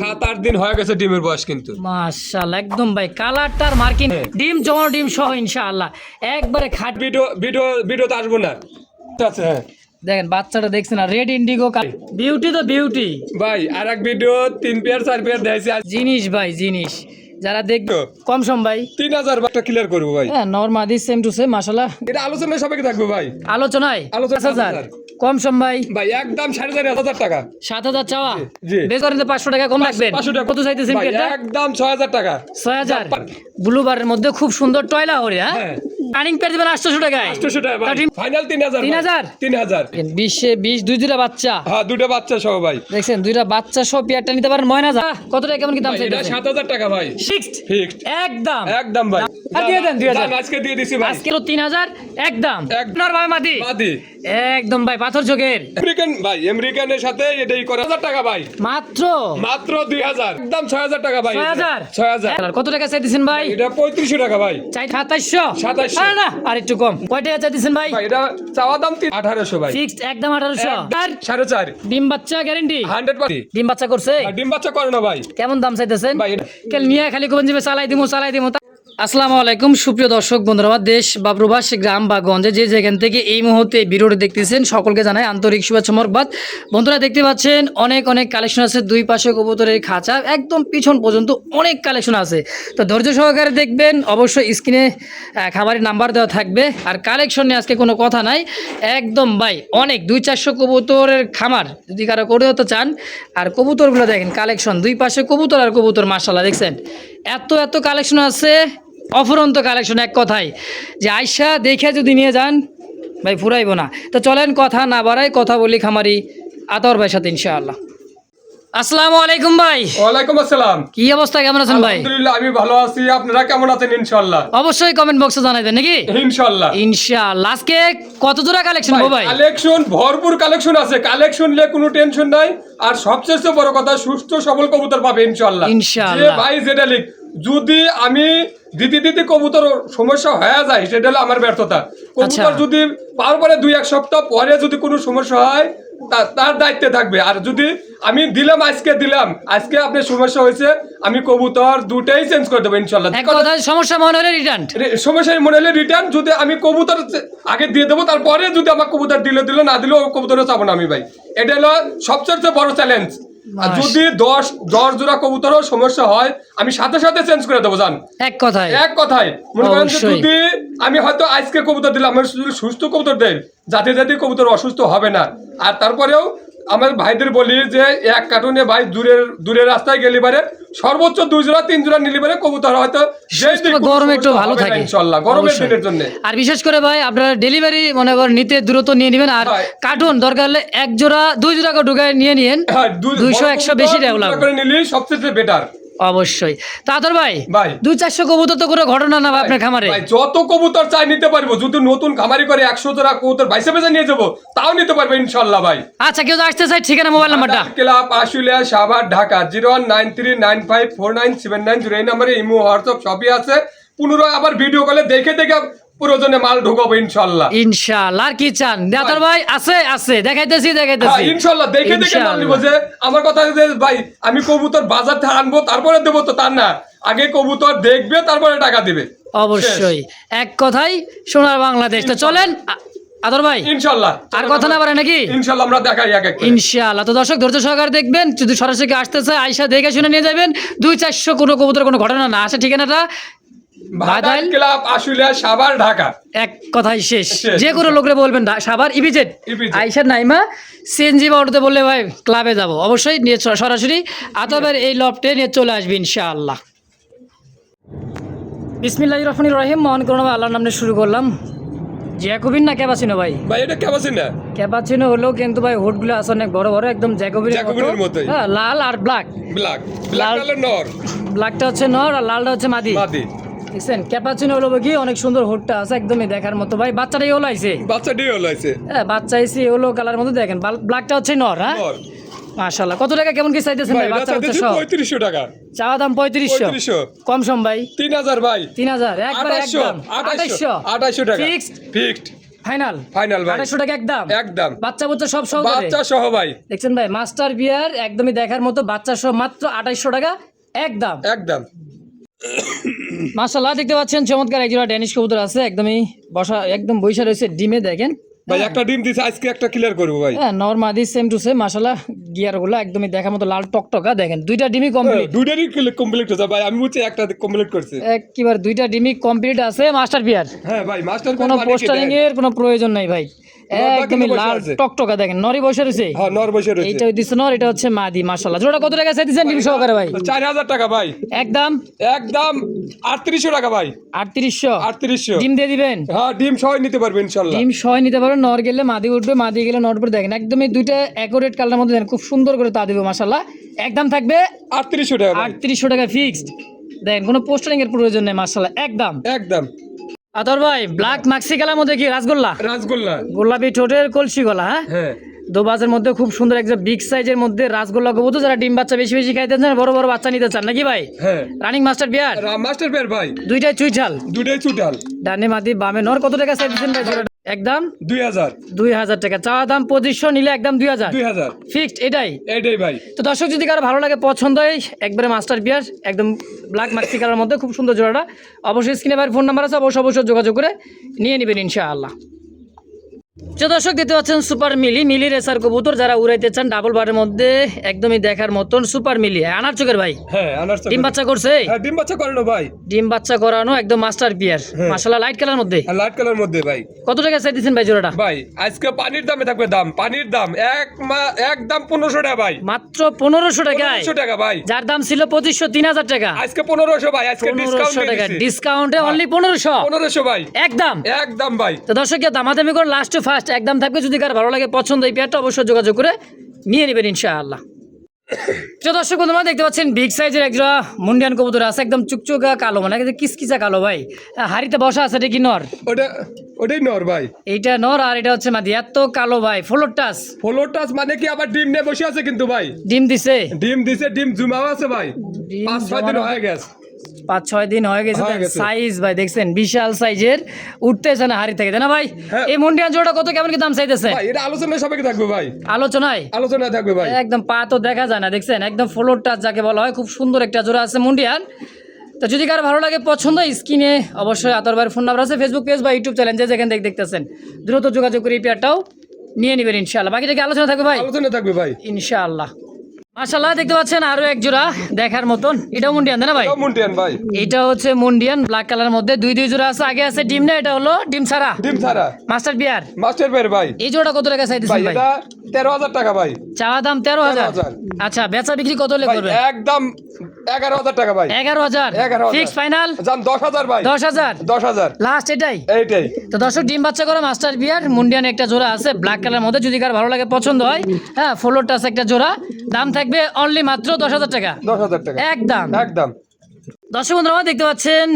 7-8 দিন হয়ে গেছে ডিমের বয়স কিন্তু। মাশাআল্লাহ একদম ভাই কালারটার মার্কিং ডিম জমানো ডিম সহ ইনশাআল্লাহ একবারে খাট। ভিডিওতে আসবো না। আচ্ছা হ্যাঁ দেখেন বাচ্চাটা দেখছেন না রেড ইন্ডিগো বিউটি তো বিউটি ভাই, আর এক ভিডিও 3 পেয়ার 4 পেয়ার দেখাইছি। জিনিস ভাই জিনিস যারা দেখবে কম সম ভাই 3000 বাটা ক্লিয়ার করবো ভাই। হ্যাঁ নরমাদি সেম টু সেম মাশাআল্লাহ। এটা আলোচনায় সাপেক্ষে থাকবে ভাই। আলোচনায় 5000 কম সম ভাই। ভাই একদম 4500 টাকা। 7000 চাওয়া জি বেশ করেন 500 টাকা কম রাখবেন। 500 টাকা কত চাইতেছেন ভাই? এটা একদম 6000 টাকা। 6000 ব্লুবারের মধ্যে খুব সুন্দর টয়লা হরে। হ্যাঁ রানিং পেয়ে দেবেন 800 টাকায়। 800 টাকা ভাই। ফাইনাল 3000 3000 20 দুইটা বাচ্চা। হ্যাঁ দুটো বাচ্চা সহ ভাই। দেখছেন দুইটা বাচ্চা সহ পেয়ারটা নিতে পারেন 9000। কত টাকা কেমন কি দাম এটা চাইতেছেন? 7000 টাকা ভাই। ফিক্সড ফিক্সড একদম ভাই। আর দিয়ে দেন 2000। আজকে দিয়ে দিছি ভাই। আজকে তো 3000 একদম। আপনার ভাই মাদি মাদি একদম ভাই পাথর চোখের আমেরিকান ভাই। আমেরিকানের সাথে এটাই করে 1000 টাকা ভাই। মাত্র 2000 একদম 6000 টাকা ভাই। 6000 কত টাকা চাইতেছেন ভাই? এটা 3500 টাকা ভাই। চাই 2700 2700 আরে না আর একটু কম। কয় টাকা চাইতেছেন ভাই? ভাই এটা চাওয়া দাম 1800 ভাই। ফিক্সড একদম 1800। আর 4.5 ডিম বাচ্চা গ্যারান্টি 100%। ডিম বাচ্চা করছে? আর ডিম বাচ্চা করে না ভাই। কেমন দাম চাইতেছেন ভাই এটা কেন নিয়ে খালি কোন যাবে চালাই দিমু আসসালামু আলাইকুম সুপ্রিয় দর্শক বন্ধুরা, আমার দেশ বা প্রবাস গ্রাম বা গঞ্জে যে যেখান থেকে এই মুহূর্তে ভিডিওটি দেখতেছেন সকলকে জানাই আন্তরিক শুভেচ্ছা মোবারকবাদ। বন্ধুরা দেখতে পাচ্ছেন অনেক কালেকশন আছে, দুই পাশে কবুতরের খাঁচা একদম পিছন পর্যন্ত অনেক কালেকশন আছে। তো ধৈর্য সহকারে দেখবেন, অবশ্যই স্ক্রিনে খামারের নাম্বার দেওয়া থাকবে। আর কালেকশন নিয়ে আজকে কোনো কথা নাই, একদম ভাই অনেক 200-400 কবুতরের খামার যদি কারো করে হতে চান। আর কবুতরগুলো দেখেন কালেকশন, দুই পাশে কবুতর আর কবুতর মাশাআল্লাহ দেখছেন এত কালেকশন আছে, অফুরন্ত কালেকশন। এক কথায় যে আয়শা দেখে যদি নিয়ে যান ভাই ফুরাইব না। তো চলেন কথা না বাড়াই, কথা বলি খামারি আতর ভাইয়ের সাথে ইনশাআল্লাহ। আসসালামু আলাইকুম ভাই। ওয়ালাইকুম আসসালাম। কি অবস্থা, কেমন আছেন ভাই? আলহামদুলিল্লাহ আমি ভালো আছি, আপনারা কেমন আছেন? ইনশাআল্লাহ অবশ্যই কমেন্ট বক্সে জানাইবেন নাকি? ইনশাআল্লাহ। আজকে কত জোড়া কালেকশন ভাই? কালেকশন ভরপুর কালেকশন আছে, কালেকশন নিয়ে কোনো টেনশন নাই। আর সবচেয়ে বড় কথা সুস্থ সবল কবুতর পাবে ইনশাআল্লাহ। যে ভাই যেটা লিখ, যদি আমি দিতে কবুতর সমস্যা হয়ে যায় সেটা হলো আমার ব্যর্থতা। কবুতর যদি তারপরে 2-1 সপ্তাহ পরে যদি কোনো সমস্যা হয় তার দায়িত্বে থাকবে। আর যদি আমি দিলাম আজকে আপনার সমস্যা হয়েছে, আমি কবুতর দুটাই চেঞ্জ করে দেবো ইনশাআল্লাহ। সমস্যা মনে হলে রিটার্ন যদি আমি কবুতর আগে দিয়ে দেবো, তারপরে যদি আমার কবুতর দিল না দিলেও কবুতরও চাবো না আমি ভাই। এটা হলো সবচেয়ে বড় চ্যালেঞ্জ। আর যদি 10 জোড়া কবুতরও সমস্যা হয় আমি সাথে চেঞ্জ করে দেবো জান। এক কথায় মনে করেন যদি আমি হয়তো আজকে কবুতর দিলাম, আমার সুস্থ কবুতর দেন, জাতি কবুতর অসুস্থ হবে না। আর তারপরেও আমার ভাইদের বলি যে এক কার্টুনে ভাই দূরের রাস্তায় গেলে পারে সর্বোচ্চ 2 জোড়া 3 জোড়া নিলে পারে কবুতর হয়তো গরমে একটু ভালো থাকে ইনশাআল্লাহ, গরমের দিনের জন্য। আর বিশেষ করে ভাই আপনারা ডেলিভারি মনে করেন নিতে দ্রুত নিয়ে নেবেন। আর কার্টুন দরকার হলে 1 জোড়া 2 জোড়া করে ঢুকায় নিয়ে নিন, 200-100 বেশি টাকা করে নিলে সবচেয়ে বেটার। অবশ্যই। তাদের ভাই 200-400 কবুতর তো কোনো ঘটনা না আপনার খামারে। ভাই যত কবুতর চাই নিতে পারবো, যদি নতুন খামারি করে 100 জোড়া কবুতর বাইসে নিয়ে যাবো তাও নিতে পারবো ইনশাআল্লাহ ভাই। আচ্ছা কেউ আসতে চাই ঠিকানা মোবাইল নাম্বারটা? ক্লাব আশুলিয়া সাভার ঢাকা 0193954979 এই নম্বরে ইমো হোয়াটসঅ্যাপ সবই আছে। পুনরায় আবার ভিডিও কলে দেখে প্রয়োজনে মাল ঢোকাবো ইনশাআল্লাহ। আর কি চান দাতার ভাই? আছে দেখাইতেছি ইনশাআল্লাহ। দেখে মাল নিব। যে আমার কথা যে ভাই আমি কবুতর বাজার থেকে আনবো তারপরে দেবো, তো তার না, আগে কবুতর দেখবে তারপরে টাকা দিবে। অবশ্যই এক কথাই সোনার বাংলাদেশ। তো চলেন আদর ভাই ইনশাআল্লাহ, আর কথা না পারে নাকি? ইনশাআল্লাহ আমরা দেখাই এক এক ইনশাআল্লাহ। তো দর্শক ধৈর্য সহকারে দেখবেন, যদি সরাসরি আসতে চায় আয়শা দেখে শুনে নিয়ে যাবেন। 200-400 কোনো কবুতর কোনো ঘটনা না আসে। ঠিকানাটা বাদাইল ক্লাব আশুলিয়া সাভার ঢাকা। এক কথাই শেষ। যে কোনো লোকরে বলবেন সাভার ইপিজেড আয়শা নাইমা সিএনজি বা অটোতে বললে ভাই ক্লাবে যাব, অবশ্যই নিয়ে সরাসরি আতবের এই লফটে নিয়ে চলে আসবে ইনশাআল্লাহ। বিসমিল্লাহির রহমানির রহিম। মহান করুণা আল্লাহর নামে শুরু করলাম। জ্যাকোবিন না ক্যাপাচিনো ভাই? এটা ক্যাপাচিনো হলো, কিন্তু ভাই হুডগুলো আছে অনেক বড় বড়, একদম জ্যাকোবিনের মতো। হ্যাঁ লাল আর ব্ল্যাকটা হচ্ছে নর আর লালটা হচ্ছে মাদি। দেখছেন ক্যাপাচিনো হলো কি অনেক সুন্দর হুডটা আছে, একদমই দেখার মতো ভাই। বাচ্চাটাই হলো আইছে, হ্যাঁ বাচ্চা আইছে হলো কালার মতো। দেখেন ব্ল্যাকটা হচ্ছে নর। হ্যাঁ মাশাআল্লাহ। কত টাকা কেমন কি চাইতেছেন ভাই? বাচ্চা হচ্ছে 3500 টাকা চাওয়া দাম। 3500 কম সম ভাই। 3000 ভাই। 3000 একবার একদম 2800 টাকা ফিক্সড। ফাইনাল ফাইনাল ভাই 2800 টাকা একদম একদম বাচ্চা বুচ্চা সব সহ করে বাচ্চা সহ ভাই দেখছেন ভাই মাস্টার বিয়ার একদমই দেখার মতো বাচ্চা সহ মাত্র 2800 টাকা একদম একদম মাশাআল্লাহ দেখতে পাচ্ছেন চমৎকার একজোড়া ড্যানিশ কবুতর আছে একদমই বসা একদম বৈশা রয়েছে ডিমে দেখেন ভাই একটা ডিম দিছে আজকে একটা ক্লিয়ার করবো ভাই হ্যাঁ নরমাদি সেম টু সেম মাশাআল্লাহ গিয়ারগুলো একদমই দেখার মতো লাল টকটকা দেখেন দুইটা ডিমই কমপ্লিট দুইটারই কমপ্লিট হচ্ছে ভাই আমি বুঝছি একটা কমপ্লিট করছি একবার দুইটা ডিমই কমপ্লিট আছে মাস্টার বিয়ার হ্যাঁ ভাই মাস্টার কোনো পোস্টারিং এর কোনো প্রয়োজন নাই ভাই একদমই বসে লাল আছে। টকটকা দেখেন নরি বসে রয়েছে হ্যাঁ নর বসে রয়েছে এইটা দিচ্ছে নর এটা হচ্ছে মাদি মাশাআল্লাহ জোড়া কত টাকা চাইতেছেন ডিম সহকারে ভাই 4000 টাকা ভাই একদম একদম 3800 টাকা ভাই 3800 3800 ডিম দিয়ে দিবেন হ্যাঁ ডিম সহ নিতে পারবে ইনশাআল্লাহ ডিম সহ নিতে পারবেন নর গেলে মাদি উঠবে মাদি গেলে নর উপরে দেখেন একদমই দুইটা অ্যাকুরেট কালারের মধ্যে দেখেন খুব সুন্দর করে তা দিবে মাশাআল্লাহ একদম থাকবে 3800 টাকা ভাই 3800 টাকা ফিক্সড দেখেন কোনো পোস্টারিং এর প্রয়োজন নেই মাশাআল্লাহ একদম একদম আতর ভাই ব্ল্যাক মাক্সি কালার মধ্যে কি রাসগোল্লা রাসগোল্লা গোলাপি ঠোঁটের কলসি গলা হ্যাঁ হ্যাঁ দোবাজের মধ্যে খুব সুন্দর একটা বিগ সাইজের মধ্যে রাসগোল্লা কবুতর যারা ডিম বাচ্চা বেশি বেশি খাইতে চান বড় বড় বাচ্চা নিতে চান নাকি ভাই হ্যাঁ রানিং মাস্টার বিয়ার মাস্টার বের ভাই দুইটাই চুইঝাল দুটাই চুটাল ডানে মাদি বামে নর কত টাকা চাইতেছেন ভাই জোড়াটা? একদম 2000 2000 টাকা চাওয়া দাম 2500 নিলে একদম 2000 2000 ফিক্সড এটাই এইটাই ভাই তো দর্শক যদি কারো ভালো লাগে পছন্দ হয় একবারে মাস্টার বিয়ার একদম ব্ল্যাক মাক্সি কালার মধ্যে খুব সুন্দর জোড়াটা অবশ্যই স্ক্রিনে ভাই ফোন নাম্বার আছে অবশ্যই যোগাযোগ করে নিয়ে নেবেন ইনশাআল্লাহ যে দর্শক দেখতে পাচ্ছেন সুপার মিলি রেসার কবুতর যারা উড়াইতে চান ডাবল বারের মধ্যে একদমই দেখার মতন সুপার মিলি আনার চোখের ভাই হ্যাঁ আনার ডিম বাচ্চা করছে হ্যাঁ ডিম বাচ্চা করানো ভাই ডিম বাচ্চা করানো একদম মাস্টার বিয়ার মাশাআল্লাহ লাইট কালার মধ্যে আর লাইট কালার মধ্যে ভাই কত টাকা চাইতেছেন ভাই জোড়াটা ভাই আজকে পানির দামে থাকবে দাম পানির দাম একদম 1500 টাকা ভাই মাত্র 1500 টাকায় 1500 টাকা ভাই যার দাম ছিল 2500 3000 টাকা আজকে 1500 ভাই আজকে 1500 টাকা ডিসকাউন্ট ডিসকাউন্টে অনলি 1500 1500 ভাই একদম একদম ভাই তো দর্শক দামাদামি করে লাস্ট টু ফার্স্ট একদম থাকবে যদি কার ভালো লাগে পছন্দ এই পেয়ারটা অবশ্যই যোগাযোগ করে নিয়ে নেবেন ইনশাআল্লাহ তো দর্শক বন্ধুরা দেখতে পাচ্ছেন বিগ সাইজের একটা মুন্ডিয়ান কবুতর আছে একদম চুকচুকা কালো মানে একদম কিসকিসা কালো ভাই হাড়িতে বসা আছে এটা কি নর ওটাই নর ভাই এইটা নর আর এটা হচ্ছে মাদি এত কালো ভাই ফ্লোর টাচ ফলোর টাচ মানে কি আবার ডিম নিয়ে বসে আছে কিন্তু ভাই ডিম দিছে ডিম জুমাও আছে ভাই ডিম 5-6 দিন হয়ে গেছে 5-6 দিন হয়ে গেছে হয়ে গেছে। সাইজ ভাই দেখছেন বিশাল সাইজের উঠতেছে না হাড়ি থেকে তাই না ভাই হ্যাঁ। এই মুন্ডিয়ান জোড়া কত কেমন কি দাম চাইতেছে ভাই এটা আলোচনা সাপেক্ষে থাকবে ভাই আলোচনায় আলোচনা থাকবে ভাই একদম পা তো দেখা যায় না দেখছেন একদম ফ্লোর টাচ যাকে বলা হয় খুব সুন্দর একটা জোড়া আছে মুন্ডিয়ান তো যদি কারো ভালো লাগে পছন্দ স্ক্রিনে অবশ্যই আতর ভাইয়ের ফোন নাম্বার আছে ফেসবুক পেজ বা ইউটিউব চ্যানেল যেখান থেকে দেখতেছেন দ্রুত যোগাযোগ করে এই পেয়ারটাও নিয়ে নেবেন ইনশাআল্লাহ বাকিটা কি আলোচনা থাকবে ভাই আলোচনা থাকবে ভাই ইনশাআল্লাহ মাশাআল্লাহ দেখতে পাচ্ছেন আরো এক জোড়া দেখার মতন এটাও মুন্ডিয়ান তাই না ভাই মুন্ডিয়ান ভাই এটা হচ্ছে মুন্ডিয়ান ব্ল্যাক কালার মধ্যে দুই জোড়া আছে আগে আছে ডিম না এটা হলো ডিম ছাড়া ডিম ছাড়া মাস্টার বিয়ার মাস্টার বের ভাই এই জোড়া কত টাকা ভাই চাইতেছেন ভাই এটা 13000 টাকা ভাই চাওয়া দাম 13000 13,000 আচ্ছা বেচা বিক্রি কত হলে ভাই করবে একদম 11000 টাকা ভাই 11000 11,000 ফিক্স ফাইনাল জান 10000 ভাই 10000 10000 লাস্ট এটাই এইটাই তো দর্শক ডিম বাচ্চা করা মাস্টার বিয়ার মুন্ডিয়ান একটা জোড়া আছে ব্ল্যাক কালার মধ্যে যদি কার ভালো লাগে পছন্দ হয় হ্যাঁ ফ্লোর টাচ একটা জোড়া দাম থাকবে অনলি মাত্র 10000 টাকা 10000 টাকা একদম একদম দর্শক বন্ধুরা দেখতে পাচ্ছেন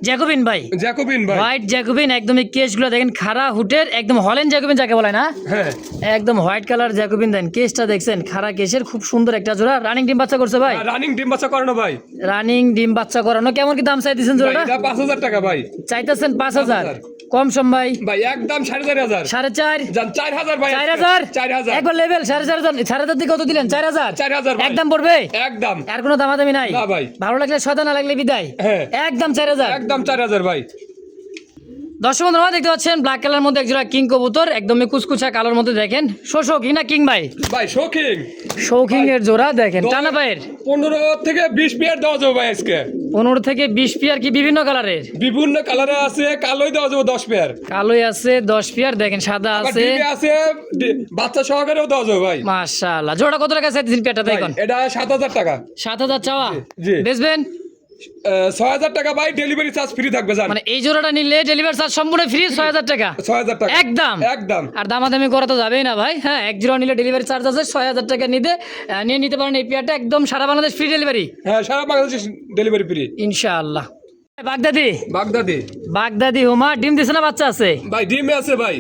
জ্যাকোবিন ভাই জ্যাকোবিন ভাই হোয়াইট জ্যাকোবিন একদমই কেসগুলো দেখেন খাড়া হুটের একদম হল্যান্ড জ্যাকোবিন যাকে বলে না হ্যাঁ একদম হোয়াইট কালার জ্যাকোবিন দেন কেসটা দেখছেন খাড়া কেসের খুব সুন্দর একটা জোড়া রানিং ডিম বাচ্চা করছে ভাই রানিং ডিম বাচ্চা করানো ভাই রানিং ডিম বাচ্চা করানো কেমন কি দাম চাইতেছেন ভাই জোড়াটা এটা 5000 টাকা ভাই চাইতেছেন 5000 কম সম ভাই ভাই একদম 4500 4.5 জান 4000 ভাই 4000 4000 একবার লেভেল 4.5 দিকে কত দিলেন 4000 4000 ভাই একদম পড়বে একদম আর কোনো দামাদামি নাই না ভাই ভালো লাগলে শয়তান না লাগলে বিদায় হ্যাঁ একদম 4000 একদম 4000 ভাই দর্শক বন্ধুরা দেখতে পাচ্ছেন ব্ল্যাক কালার মধ্যে একজোড়া কিং কবুতর একদমই কুচকুচা কালোর মধ্যে দেখেন শোষকি না কিং ভাই ভাই শৌখিন শৌখিং এর জোড়া দেখেন টানা পায়ের 15 থেকে 20 পেয়ার দেওয়া যাবে ভাই আজকে 15 থেকে 20 পেয়ার কি বিভিন্ন কালারের বিভিন্ন কালারে আছে কালোই দেওয়া যাবে 10 পেয়ার কালোই আছে 10 পেয়ার দেখেন সাদা আবার আছে ডিমে আছে বাচ্চা সহকারেও দেওয়া যাবে ভাই মাশাআল্লাহ জোড়া কত টাকা চাইতেছেন পেয়ারটা ভাই, দেখুন এটা 7000 টাকা 7000 চাওয়া জি। বেচবেন 6000 টাকা ভাই ডেলিভারি চার্জ ফ্রি থাকবে জান মানে এই জোড়াটা নিলে ডেলিভারি চার্জ সম্পূর্ণ ফ্রি 6000 টাকা 6000 টাকা একদম একদম আর দামাদামি করা তো যাবেই না ভাই হ্যাঁ এক জোড়া নিলে ডেলিভারি চার্জ আছে 6000 টাকা নিয়ে নিতে পারেন এই পেয়ারটা একদম সারা বাংলাদেশ ফ্রি ডেলিভারি হ্যাঁ সারা বাংলাদেশে ডেলিভারি ফ্রি ইনশাআল্লাহ বাগদাদি বাগদাদি হুমা ডিম দিছে না বাচ্চা আছে ভাই ডিমে আছে ভাই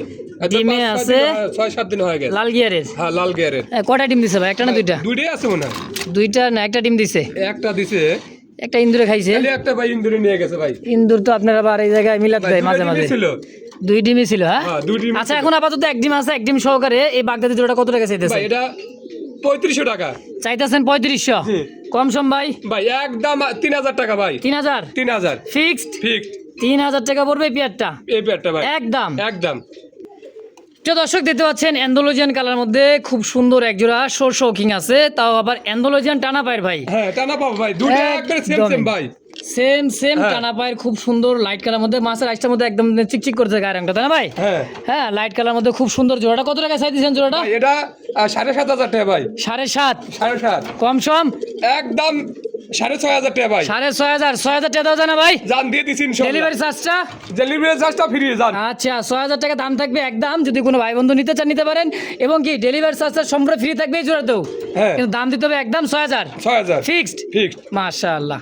ডিমে আছে 6-7 দিন হয়ে গেছে লাল গিয়ারের হ্যাঁ লাল গিয়ারের কয়টা ডিম দিছে ভাই একটা না দুইটা দুইটাই আছে মনে হয় দুইটা না একটা ডিম দিছে একটা দিছে একটা ইন্দুরে খাইছে। খালি একটা ভাই ইন্দুরে নিয়ে গেছে ভাই। ইন্দুর তো আপনারা আবার এই জায়গায় মিলাত দেয় মাঝে মাঝে। ছিল 2 ডিমই ছিল, হ্যাঁ? হ্যাঁ 2 ডিম। আচ্ছা এখন আপাতত 1 ডিম আছে, 1 ডিম সহকারে এই বাগদাদি জোড়াটা কত টাকা চাইতেছে? ভাই এটা 3500 টাকা চাইতেছেন 3500। হুম। কম সম ভাই? ভাই একদম 3000 টাকা ভাই। 3000 3000 ফিক্সড। ফিক্সড 3000 টাকা পড়বে এই পেয়ারটা এই পেয়ারটা ভাই একদম। একদম। প্রিয় দর্শক দেখতে পাচ্ছেন অ্যান্ডালুজিয়ান কালার মধ্যে খুব সুন্দর এক জোড়া শোকিং আছে, তাও আবার অ্যান্ডালুজিয়ান টানা পায়ের ভাই। হ্যাঁ টানা পাবো ভাই, দুটো একবারে সেম সেম ভাই। সেম হ্যাঁ। টানা পায়ের খুব সুন্দর লাইট কালার মধ্যে, মাছের আইসটার মধ্যে একদম চিকচিক করছে গায়ের রংটা, তাই না ভাই? হ্যাঁ হ্যাঁ লাইট কালার মধ্যে খুব সুন্দর জোড়াটা কত টাকা চাই দিয়েছেন জোড়াটা? ভাই এটা 7500 টাকা ভাই। 7.5 7.5 কম সম একদম 6500 টাকা ভাই। 6,500 টাকা দাও জানা ভাই। জান দিয়ে দিছি ইনশাআল্লাহ। ডেলিভারি চার্জটা? ডেলিভারি চার্জটা ফ্রি জান। আচ্ছা 6,000 টাকা দাম থাকবে একদম, যদি কোনো ভাই বন্ধু নিতে চান নিতে পারেন, এবং কি ডেলিভারি চার্জটা সম্পূর্ণ ফ্রি থাকবে এই জোড়াতেও। হ্যাঁ। কিন্তু দাম দিতে হবে একদম 6,000 6000 ফিক্সড। ফিক্সড। মাশাআল্লাহ।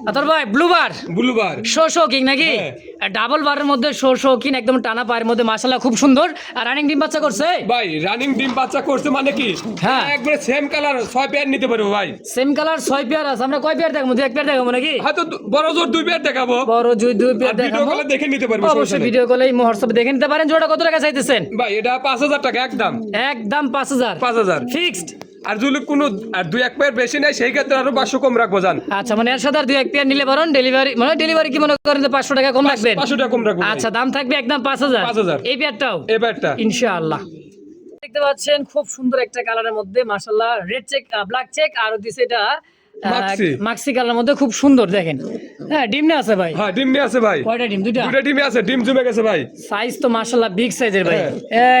আতর ভাই ব্লুবার ব্লুবার শোকিং নাকি? হ্যাঁ। ডাবল বারের মধ্যে শোকিং একদম টানা পায়ের মধ্যে মাশাআল্লাহ খুব সুন্দর। আর রানিং ডিম বাচ্চা করছে ভাই, রানিং ডিম বাচ্চা করছে মানে কি? হ্যাঁ। একবারে সেম কালার 6 পেয়ার নিতে পারবো ভাই। সেম কালার 6 পেয়ার আছে, আমরা কয় পেয়ার দেখাবো? 1 পেয়ার দেখাবো নাকি? হয়তো বড় জোর 2 পেয়ার দেখাবো। বড় 2 পেয়ার ভিডিও দেখাবো, কলে দেখে নিতে পারবো। অবশ্যই ভিডিও কলে হোয়াটসঅ্যাপে দেখে নিতে পারেন। জোড়া কত টাকা চাইতেছেন? ভাই এটা 5000 টাকা একদম। একদম 5000 5000 ফিক্সড। আর যদি কোনো আর 2-1 পেয়ার বেশি নাই সেই ক্ষেত্রে আরো 500 কম রাখবো জান। আচ্ছা মানে এর সাথে আর 2-1 পেয়ার নিলে পারেন, ডেলিভারি কি মনে করেন যে 500 টাকা কম রাখবেন? 500 টাকা কম রাখবো। আচ্ছা দাম থাকবে একদম 5000। 5000 এই পেয়ারটাও এই পেয়ারটা ইনশাআল্লাহ। দেখতে পাচ্ছেন খুব সুন্দর একটা কালারের মধ্যে মাশাআল্লাহ রেড চেক ব্ল্যাক চেক আর দিছে এটা মাক্সি কালারের মধ্যে খুব সুন্দর দেখেন। হ্যাঁ ডিম না আছে ভাই? হ্যাঁ ডিম নিয়ে আছে ভাই। কয়টা ডিম? দুইটা ডিমে আছে, ডিম জমে গেছে ভাই। সাইজ তো মাশাআল্লাহ বিগ সাইজের ভাই। হ্যাঁ।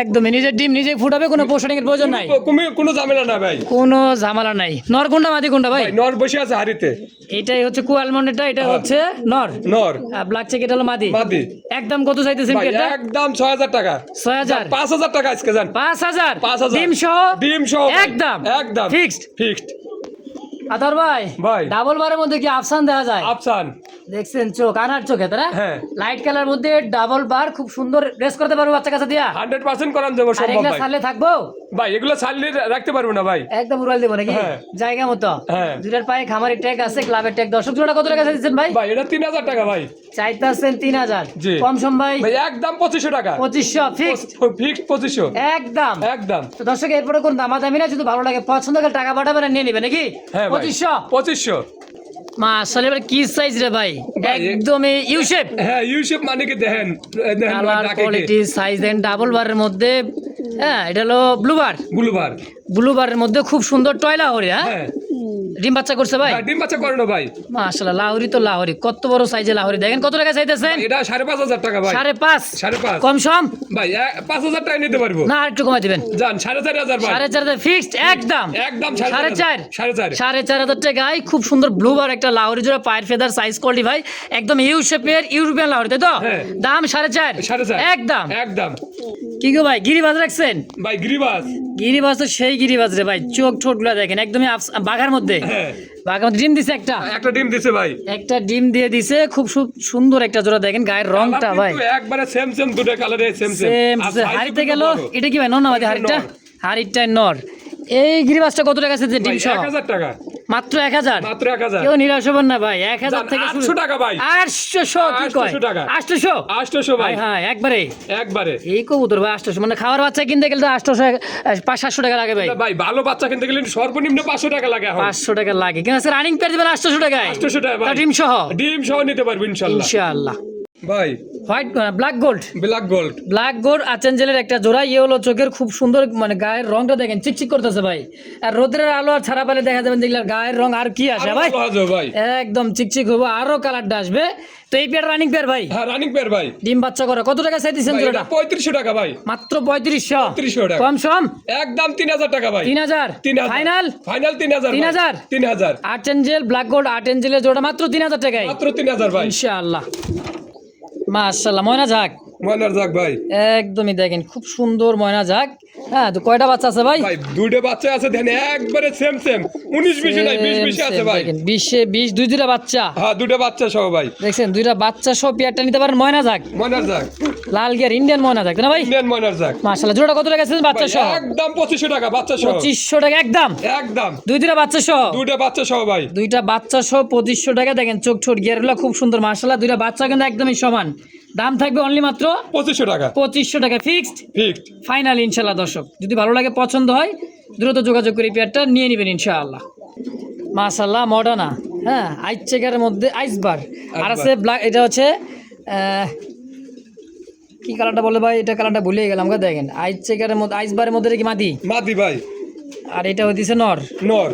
একদম নিজের ডিম নিজে ফুটাবে, কোনো পোষণের প্রয়োজন নাই, কোনো ঝামেলা না ভাই। কোনো ঝামেলা নাই। নর কোনটা মাদি কোনটা ভাই? ভাই নর বসে আছে হাড়িতে। এটাই হচ্ছে কোয়ালমন্ডটা, এটা হচ্ছে নর। নর ব্ল্যাক চেক এটা হলো মাদি। মাদি। একদম কত চাইতেছেন ভাই এটা? একদম 6000 টাকা। 6000 5000 টাকা আজকে জান। 5000 5000 ডিম সহ? ডিম সহ ভাই। একদম একদম ফিক্সড। ফিক্সড আতর ভাই ভাই। ডাবল বারের মধ্যে কি আফসান দেখা যায়? আফসান দেখছেন চোখ আনার চোখে তারা? হ্যাঁ। লাইট কালার মধ্যে ডাবল বার খুব সুন্দর রেস করতে পারবো বাচ্চা কাছে দিয়া? 100% করান দেবো আর সম্ভব এগুলা ভাই। ছাড়লে থাকবো? ভাই এগুলো ছাড়লে রাখতে পারবো না ভাই। একদম উড়াল দেবো নাকি? হ্যাঁ। জায়গা মতো। হ্যাঁ। দুটার পায়ে খামারি ট্যাগ আছে, ক্লাবের ট্যাগ। দর্শক জোড়া কত টাকা দিচ্ছেন ভাই? ভাই এটা 3000 টাকা ভাই। চাইতেছেন 3000 জি। কম সম ভাই? ভাই একদম 2500 টাকা। 2500 ফিক্সড। ফিক্সড 2500 একদম একদম। তো দর্শক এরপরে কোন দামাদামি না, যদি ভালো লাগে পছন্দ করে টাকা পাঠাবেন আর নিয়ে নেবেন নাকি? হ্যাঁ ভাই 2500 2500 মাশাআল্লাহ। এবার কি সাইজ রে ভাই? ভাই, একদম ইউ শেপ হ্যাঁ ইউসেফ মানে কি দেখেন কালার কোয়ালিটি সাইজ দেন ডাবল বারের মধ্যে। হ্যাঁ এটা হলো ব্লুবার। ব্লুবার ব্লুবারের মধ্যে খুব সুন্দর টয়লা হরি। হ্যাঁ হ্যাঁ ডিম বাচ্চা করছে ভাই? ডিম বাচ্চা করে না ভাই। মাশাআল্লাহ লাহোরি তো লাহোরি, কত বড় সাইজের লাহোরি দেখেন। কত টাকা চাইতেছেন? এটা 5500 টাকা ভাই। 5.5 5.5 কম সম ভাই 5000 টাকা নিতে পারবো না? আর একটু কমাই দিবেন। জান 4500 ভাই। 4.5 ফিক্সড একদম। একদম 4.5 4.5 টাকায় খুব সুন্দর ব্লুবার একটা লাহোরি জোড়া পায়ের ফেদার সাইজ কোয়ালিটি ভাই, একদম ইউ শেপের ইউরোপিয়ান লাহোরি, তাই তো? হ্যাঁ। দাম 4.5 একদম। একদম কি গো ভাই গিরিবাজ রাখছেন? ভাই গিরিবাস। গিরিবাজ তো সেই গিরিবাজ রে ভাই, চোখ ঠোঁট গুলা দেখেন একদমই বাঘার মধ্যে। হ্যাঁ বাঘার মধ্যে ডিম দিছে একটা ডিম দিছে ভাই। একটা ডিম দিয়ে দিছে, খুব সুন্দর একটা জোড়া দেখেন। গায়ের রংটা ভাই কিন্তু একবারে সেম সেম, দুটো কালারে সেম সেম। হাড়িতে গেল এটা কি ভাই? নর না মাদি? হাড়িটা হাড়িটাই নর। এই গিরিবাজটা কত টাকা আছে ডিম সহ? 1000 টাকা মাত্র 1000 মাত্র 1000 কেউ নিরাশ হবেন না ভাই। 1000 থেকে 800 টাকা ভাই। 800 কি কয়? 800 টাকা। 800 800 ভাই। হ্যাঁ একবারে একবারে এই কবুতর ভাই 800 মানে খাওয়ার বাচ্চা কিনতে গেলে তো 800 500 টাকা লাগে ভাই। ভাই ভালো বাচ্চা কিনতে গেলে সর্বনিম্ন 500 টাকা লাগে এখন। 500 টাকা লাগে কিন্তু আজকে রানিং পেয়ার দিবেন 800 টাকায়। 800 টাকা ভাই। ডিম সহ? ডিম সহ নিতে পারবো ইনশাআল্লাহ। ইনশাআল্লাহ। ভাই white black gold black gold আচেঞ্জেলের একটা জোড়া। ইয়ে হলো চোখের খুব সুন্দর, মানে গায়ের রংটা দেখেন চিকচিক করতেছে ভাই। আর রোদের আলো আর ছাড়া পেলে দেখা যাবেন যেগুলো গায়ের রং আর কি আসে ভাই, ভাই একদম চিকচিক হবে, আরো কালারটা আসবে। তো এই পেয়ার রানিং পেয়ার ভাই? হ্যাঁ রানিং পেয়ার ভাই। ডিম বাচ্চা করে কত টাকা চাইতেছেন জোড়াটা? 3500 টাকা ভাই। মাত্র 3500 টাকা। কম সম একদম 3000 টাকা ভাই। 3000 ফাইনাল 3000 3000 3000 আর্টেঞ্জেল ব্ল্যাক গোল্ড আর্টেঞ্জেলের জোড়া মাত্র 3000 টাকায় মাত্র 3000 ভাই। ইনশাআল্লাহ। মাশাআল্লাহ ময়না ঝাক ময়নার জাগ ভাই। একদমই দেখেন খুব সুন্দর ময়না ঝাক। হ্যাঁ তো কয়টা বাচ্চা আছে ভাই? ভাই দুইটা বাচ্চা আছে দেখেন একবারে সেম সেম 19-20 নাই 20-20 আছে ভাই। দেখেন 20 দুইটা বাচ্চা। হ্যাঁ দুইটা বাচ্চা সহ ভাই। দেখছেন দুইটা বাচ্চা সহ পেয়ারটা নিতে পারেন ময়না ঝাক। ময়নার জাগ লাল গিয়ার ইন্ডিয়ান ময়না থাকতো না ভাই? ইন্ডিয়ান ময়নার জাক মাশাআল্লাহ, জোড়া কত টাকা আছে বাচ্চা ভাই, সহ? একদম 2500 টাকা বাচ্চা সহ। 2500 টাকা একদম। একদম দুইটা বাচ্চা সহ? দুইটা বাচ্চা সহ ভাই। দুইটা বাচ্চা সহ 2500 টাকা। দেখেন চোখ ছোট গিয়ারগুলো খুব সুন্দর মাশাআল্লাহ। দুইটা বাচ্চা কিন্তু একদমই সমান। দাম থাকবে অনলি মাত্র 2500 টাকা 2500 টাকা ফিক্সড ফিক্সড। ফাইনাল ইনশাআল্লাহ। দর্শক যদি ভালো লাগে পছন্দ হয় দ্রুত যোগাযোগ করে পেয়ারটা নিয়ে নেবেন ইনশাআল্লাহ। মাশাআল্লাহ মডার্না, হ্যাঁ আইস চেকারের মধ্যে আইসবার আর আছে ব্ল্যাক। এটা হচ্ছে কি কালারটা বলে ভাই? এটা কালারটা ভুলে গেলাম। দেখেন আইস চেকারের মধ্যে আইসবারের মধ্যে কি মাদি মাদি ভাই, আর এটা হইতেছে নর। নর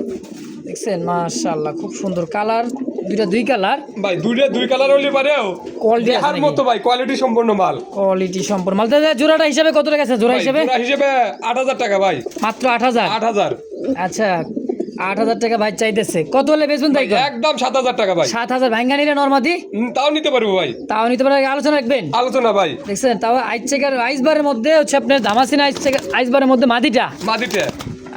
দেখছেন মাশাআল্লাহ খুব সুন্দর কালার, দুইটা দুই কালার ভাই। দুইটা দুই কালার হলে পারেও কোয়ালিটি দেখার মতো ভাই, কোয়ালিটি সম্পূর্ণ মাল। কোয়ালিটি সম্পূর্ণ মাল। দাদা জোড়াটা হিসাবে কত টাকা আছে? জোড়া ভাই, হিসাবে জোড়া হিসেবে 8000 টাকা ভাই। মাত্র 8000। 8000 আচ্ছা 8000 টাকা ভাই চাইতেছে। কত হলে বেচবেন তাই? একদম 7000 টাকা ভাই। 7000 ভাঙ্গা নিলে নরমাদি তাও নিতে পারবো ভাই, তাও নিতে পারে। আলোচনা রাখবেন আলোচনা ভাই। দেখছেন তাও আইস চেকার আইসবারের মধ্যে হচ্ছে আপনার ধামাসিনা আইস চেকার আইসবারের মধ্যে মাদিটা। মাদিটা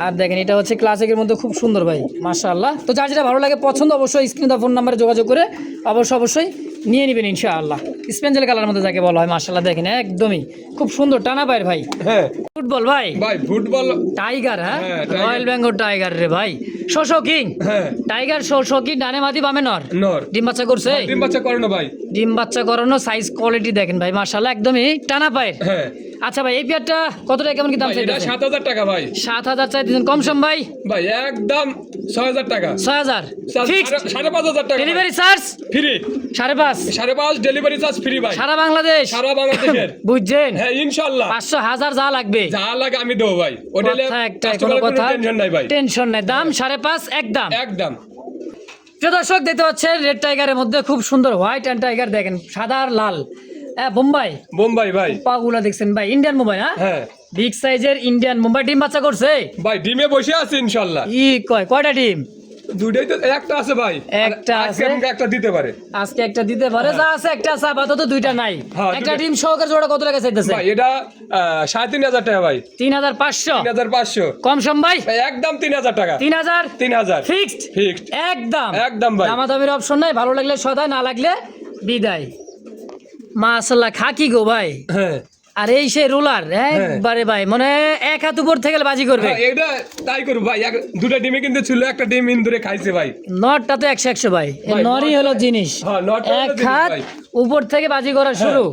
আর দেখেন এটা হচ্ছে ক্লাসিকের মধ্যে খুব সুন্দর ভাই মাশাআল্লাহ। তো যার যেটা ভালো লাগে পছন্দ অবশ্যই স্ক্রিনে দেওয়া ফোন নাম্বারে যোগাযোগ করে অবশ্যই নিয়ে নেবেন ইনশাআল্লাহ। স্পেঞ্জেল কালারের মধ্যে যাকে বলা হয় মাশাআল্লাহ। দেখেন একদমই খুব সুন্দর টানা পায়ের ভাই। হ্যাঁ ফুটবল ভাই, ভাই ফুটবল টাইগার, হ্যাঁ হ্যাঁ, টাইগার। রয়্যাল বেঙ্গল টাইগার রে ভাই। শোষো কিং হ্যাঁ টাইগার, শোষো কিং ডানে মাদি বামে নর। নর ডিম বাচ্চা করছে? ডিম বাচ্চা করে না ভাই। ডিম বাচ্চা করানো, সাইজ কোয়ালিটি দেখেন ভাই মাশাআল্লাহ একদমই টানা পায়ের। হ্যাঁ আচ্ছা ভাই এই পেয়ারটা কত টাকা কেমন কি দাম ভাই, এটা চাইতেছেন? 7000 টাকা ভাই। 7000 চাইতেছেন, কম সম ভাই? ভাই একদম 6000 টাকা 6000 ফিক্সড। 5500 টাকা delivery charge free. 5.5 5.5 delivery charge free ভাই, সারা বাংলাদেশ। সারা বাংলাদেশের। বুঝছেন? হ্যাঁ ইনশাআল্লাহ 500 1000 যা লাগবে যা লাগে আমি দেবো ভাই। ওটা কথা একটা, কোনো কথা টেনশন নাই ভাই, টেনশন নাই। দাম 5.5 একদম। একদম। প্রিয় দর্শক দেখতে পাচ্ছেন রেড টাইগারের মধ্যে খুব সুন্দর হোয়াইট অ্যান্ড টাইগার। দেখেন সাদা আর লাল, বোম্বাই বোম্বাই ভাই। পাগুলা দেখছেন ভাই, ইন্ডিয়ান মুম্বাই। হ্যাঁ বিগ সাইজের ইন্ডিয়ান মুম্বাই। ডিম বাচ্চা করছে ভাই, ডিমে বসে আছে ইনশাআল্লাহ। কয়টা ডিম? দুটাই তো, একটা আছে ভাই, একটা আজকে আছে। আমাকে একটা দিতে পারে আজকে একটা দিতে পারে, যা আছে একটা আছে, আপাতত দুইটা নাই। হ্যাঁ, একটা দুইটা। ডিম সহকারে জোড়া কত টাকা চাইতেছে? ভাই এটা 3500 টাকা ভাই। 3500 3500 কম সম ভাই? ভাই একদম 3000 টাকা 3000 ফিক্সড ফিক্সড একদম। একদম ভাই। দামাদামির অপশন নাই, ভালো লাগলে সদায়, না লাগলে বিদায়। মাশাআল্লাহ খাকি গো ভাই। হ্যাঁ আর এই সেই রোলার একবারে ভাই, মানে এক হাত উপর থেকে বাজি করবে। হ্যাঁ, এটা তাই করু ভাই। দুটা ডিমে কিন্তু ছিল, একটা ডিম ইন্দুরে খাইছে ভাই। নটটা তো 100 ভাই, ভাই, নরই হলো জিনিস। হ্যাঁ, নটটা হলো এক জিনিস হাত ভাই। উপর থেকে বাজি করা শুরু।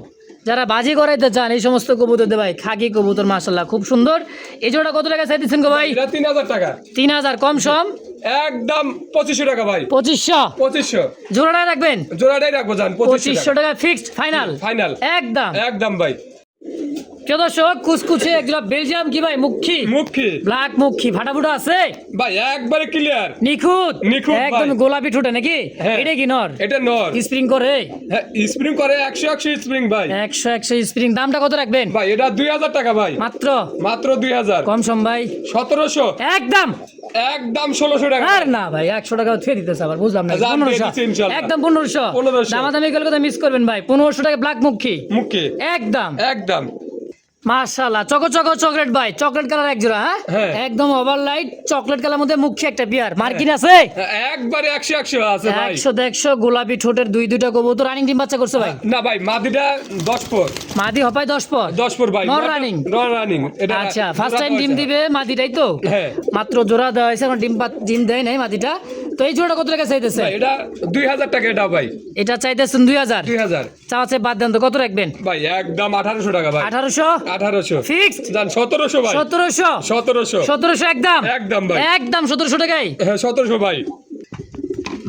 যারা বাজি করাইতে চান এই সমস্ত কবুতর দে ভাই, খাকি কবুতর মাশাআল্লাহ খুব সুন্দর। এই জোড়া কত টাকা চাইতেছেন গো ভাই? এটা 3000 টাকা 3000 কম সম একদম 2500 টাকা ভাই। 2500 জোড়াটা রাখবেন? জোড়াটাই রাখবো জান 2500 টাকা ফিক্সড ফাইনাল ফাইনাল একদম। একদম ভাই। প্রিয় দর্শক কুচকুচে একজোড়া বেলজিয়াম কি ভাই মুখী, মুখী ব্ল্যাক মুখী, ফাটাফুটা আছে ভাই, একবারে ক্লিয়ার নিখুঁত নিখুঁত ভাই। একদম গোলাপি ঠোঁটে নাকি? হ্যাঁ। এটা কি নর? এটা নর। স্প্রিং করে? হ্যাঁ স্প্রিং করে 100 স্প্রিং ভাই। 100 স্প্রিং। দামটা কত রাখবেন? ভাই এটা 2000 টাকা ভাই। মাত্র মাত্র 2000 কম সম ভাই? 1700 একদম। একদম 1600 টাকা। আর না ভাই 100 টাকা থুয়ে দিতেছে আবার, বুঝলাম না। যা, দিয়ে 1500 দিচ্ছি ইনশাআল্লাহ। একদম 1500 1500 দামাদামি করলে কথা মিস করবেন ভাই। 1500 টাকা ব্ল্যাক মুখী মুখী একদম। একদম। মাশাআল্লাহ চকো চকলেট ভাই, চকলেট কালার এক জোড়া। হ্যাঁ। একদম ওভারলাইট চকলেট কালার মধ্যে মুখী একটা বিয়ার। মার্কিন আছে একবারে 100 আছে ভাই। 100 গোলাপি ঠোঁটের দুইটা কবুতর। রানিং ডিম বাচ্চা করছে ভাই? না ভাই, মাদিটা 10 পর। মাদি হপায় 10 পর 10 পর ভাই। নর রানিং? নর রানিং এটা। আচ্ছা ফার্স্ট টাইম ডিম দিবে মাদিটাই তো? হ্যাঁ। মাত্র জোড়া দেওয়া হয়েছে, এখন ডিম দেয় নাই মাদিটা। তো এই জোড়া কত টাকা চাইতেছে? ভাই এটা 2000 টাকা এটা ভাই। এটা চাইতেছেন 2000 2000 চাওয়াচ্ছে বাদ দেন তো কত রাখবেন? ভাই একদম 1800 টাকা ভাই। 1800 ফিক্সড। জান 1700 ভাই। 1700 একদম একদম ভাই। একদম 1700 টাকায়। হ্যাঁ 1700 ভাই।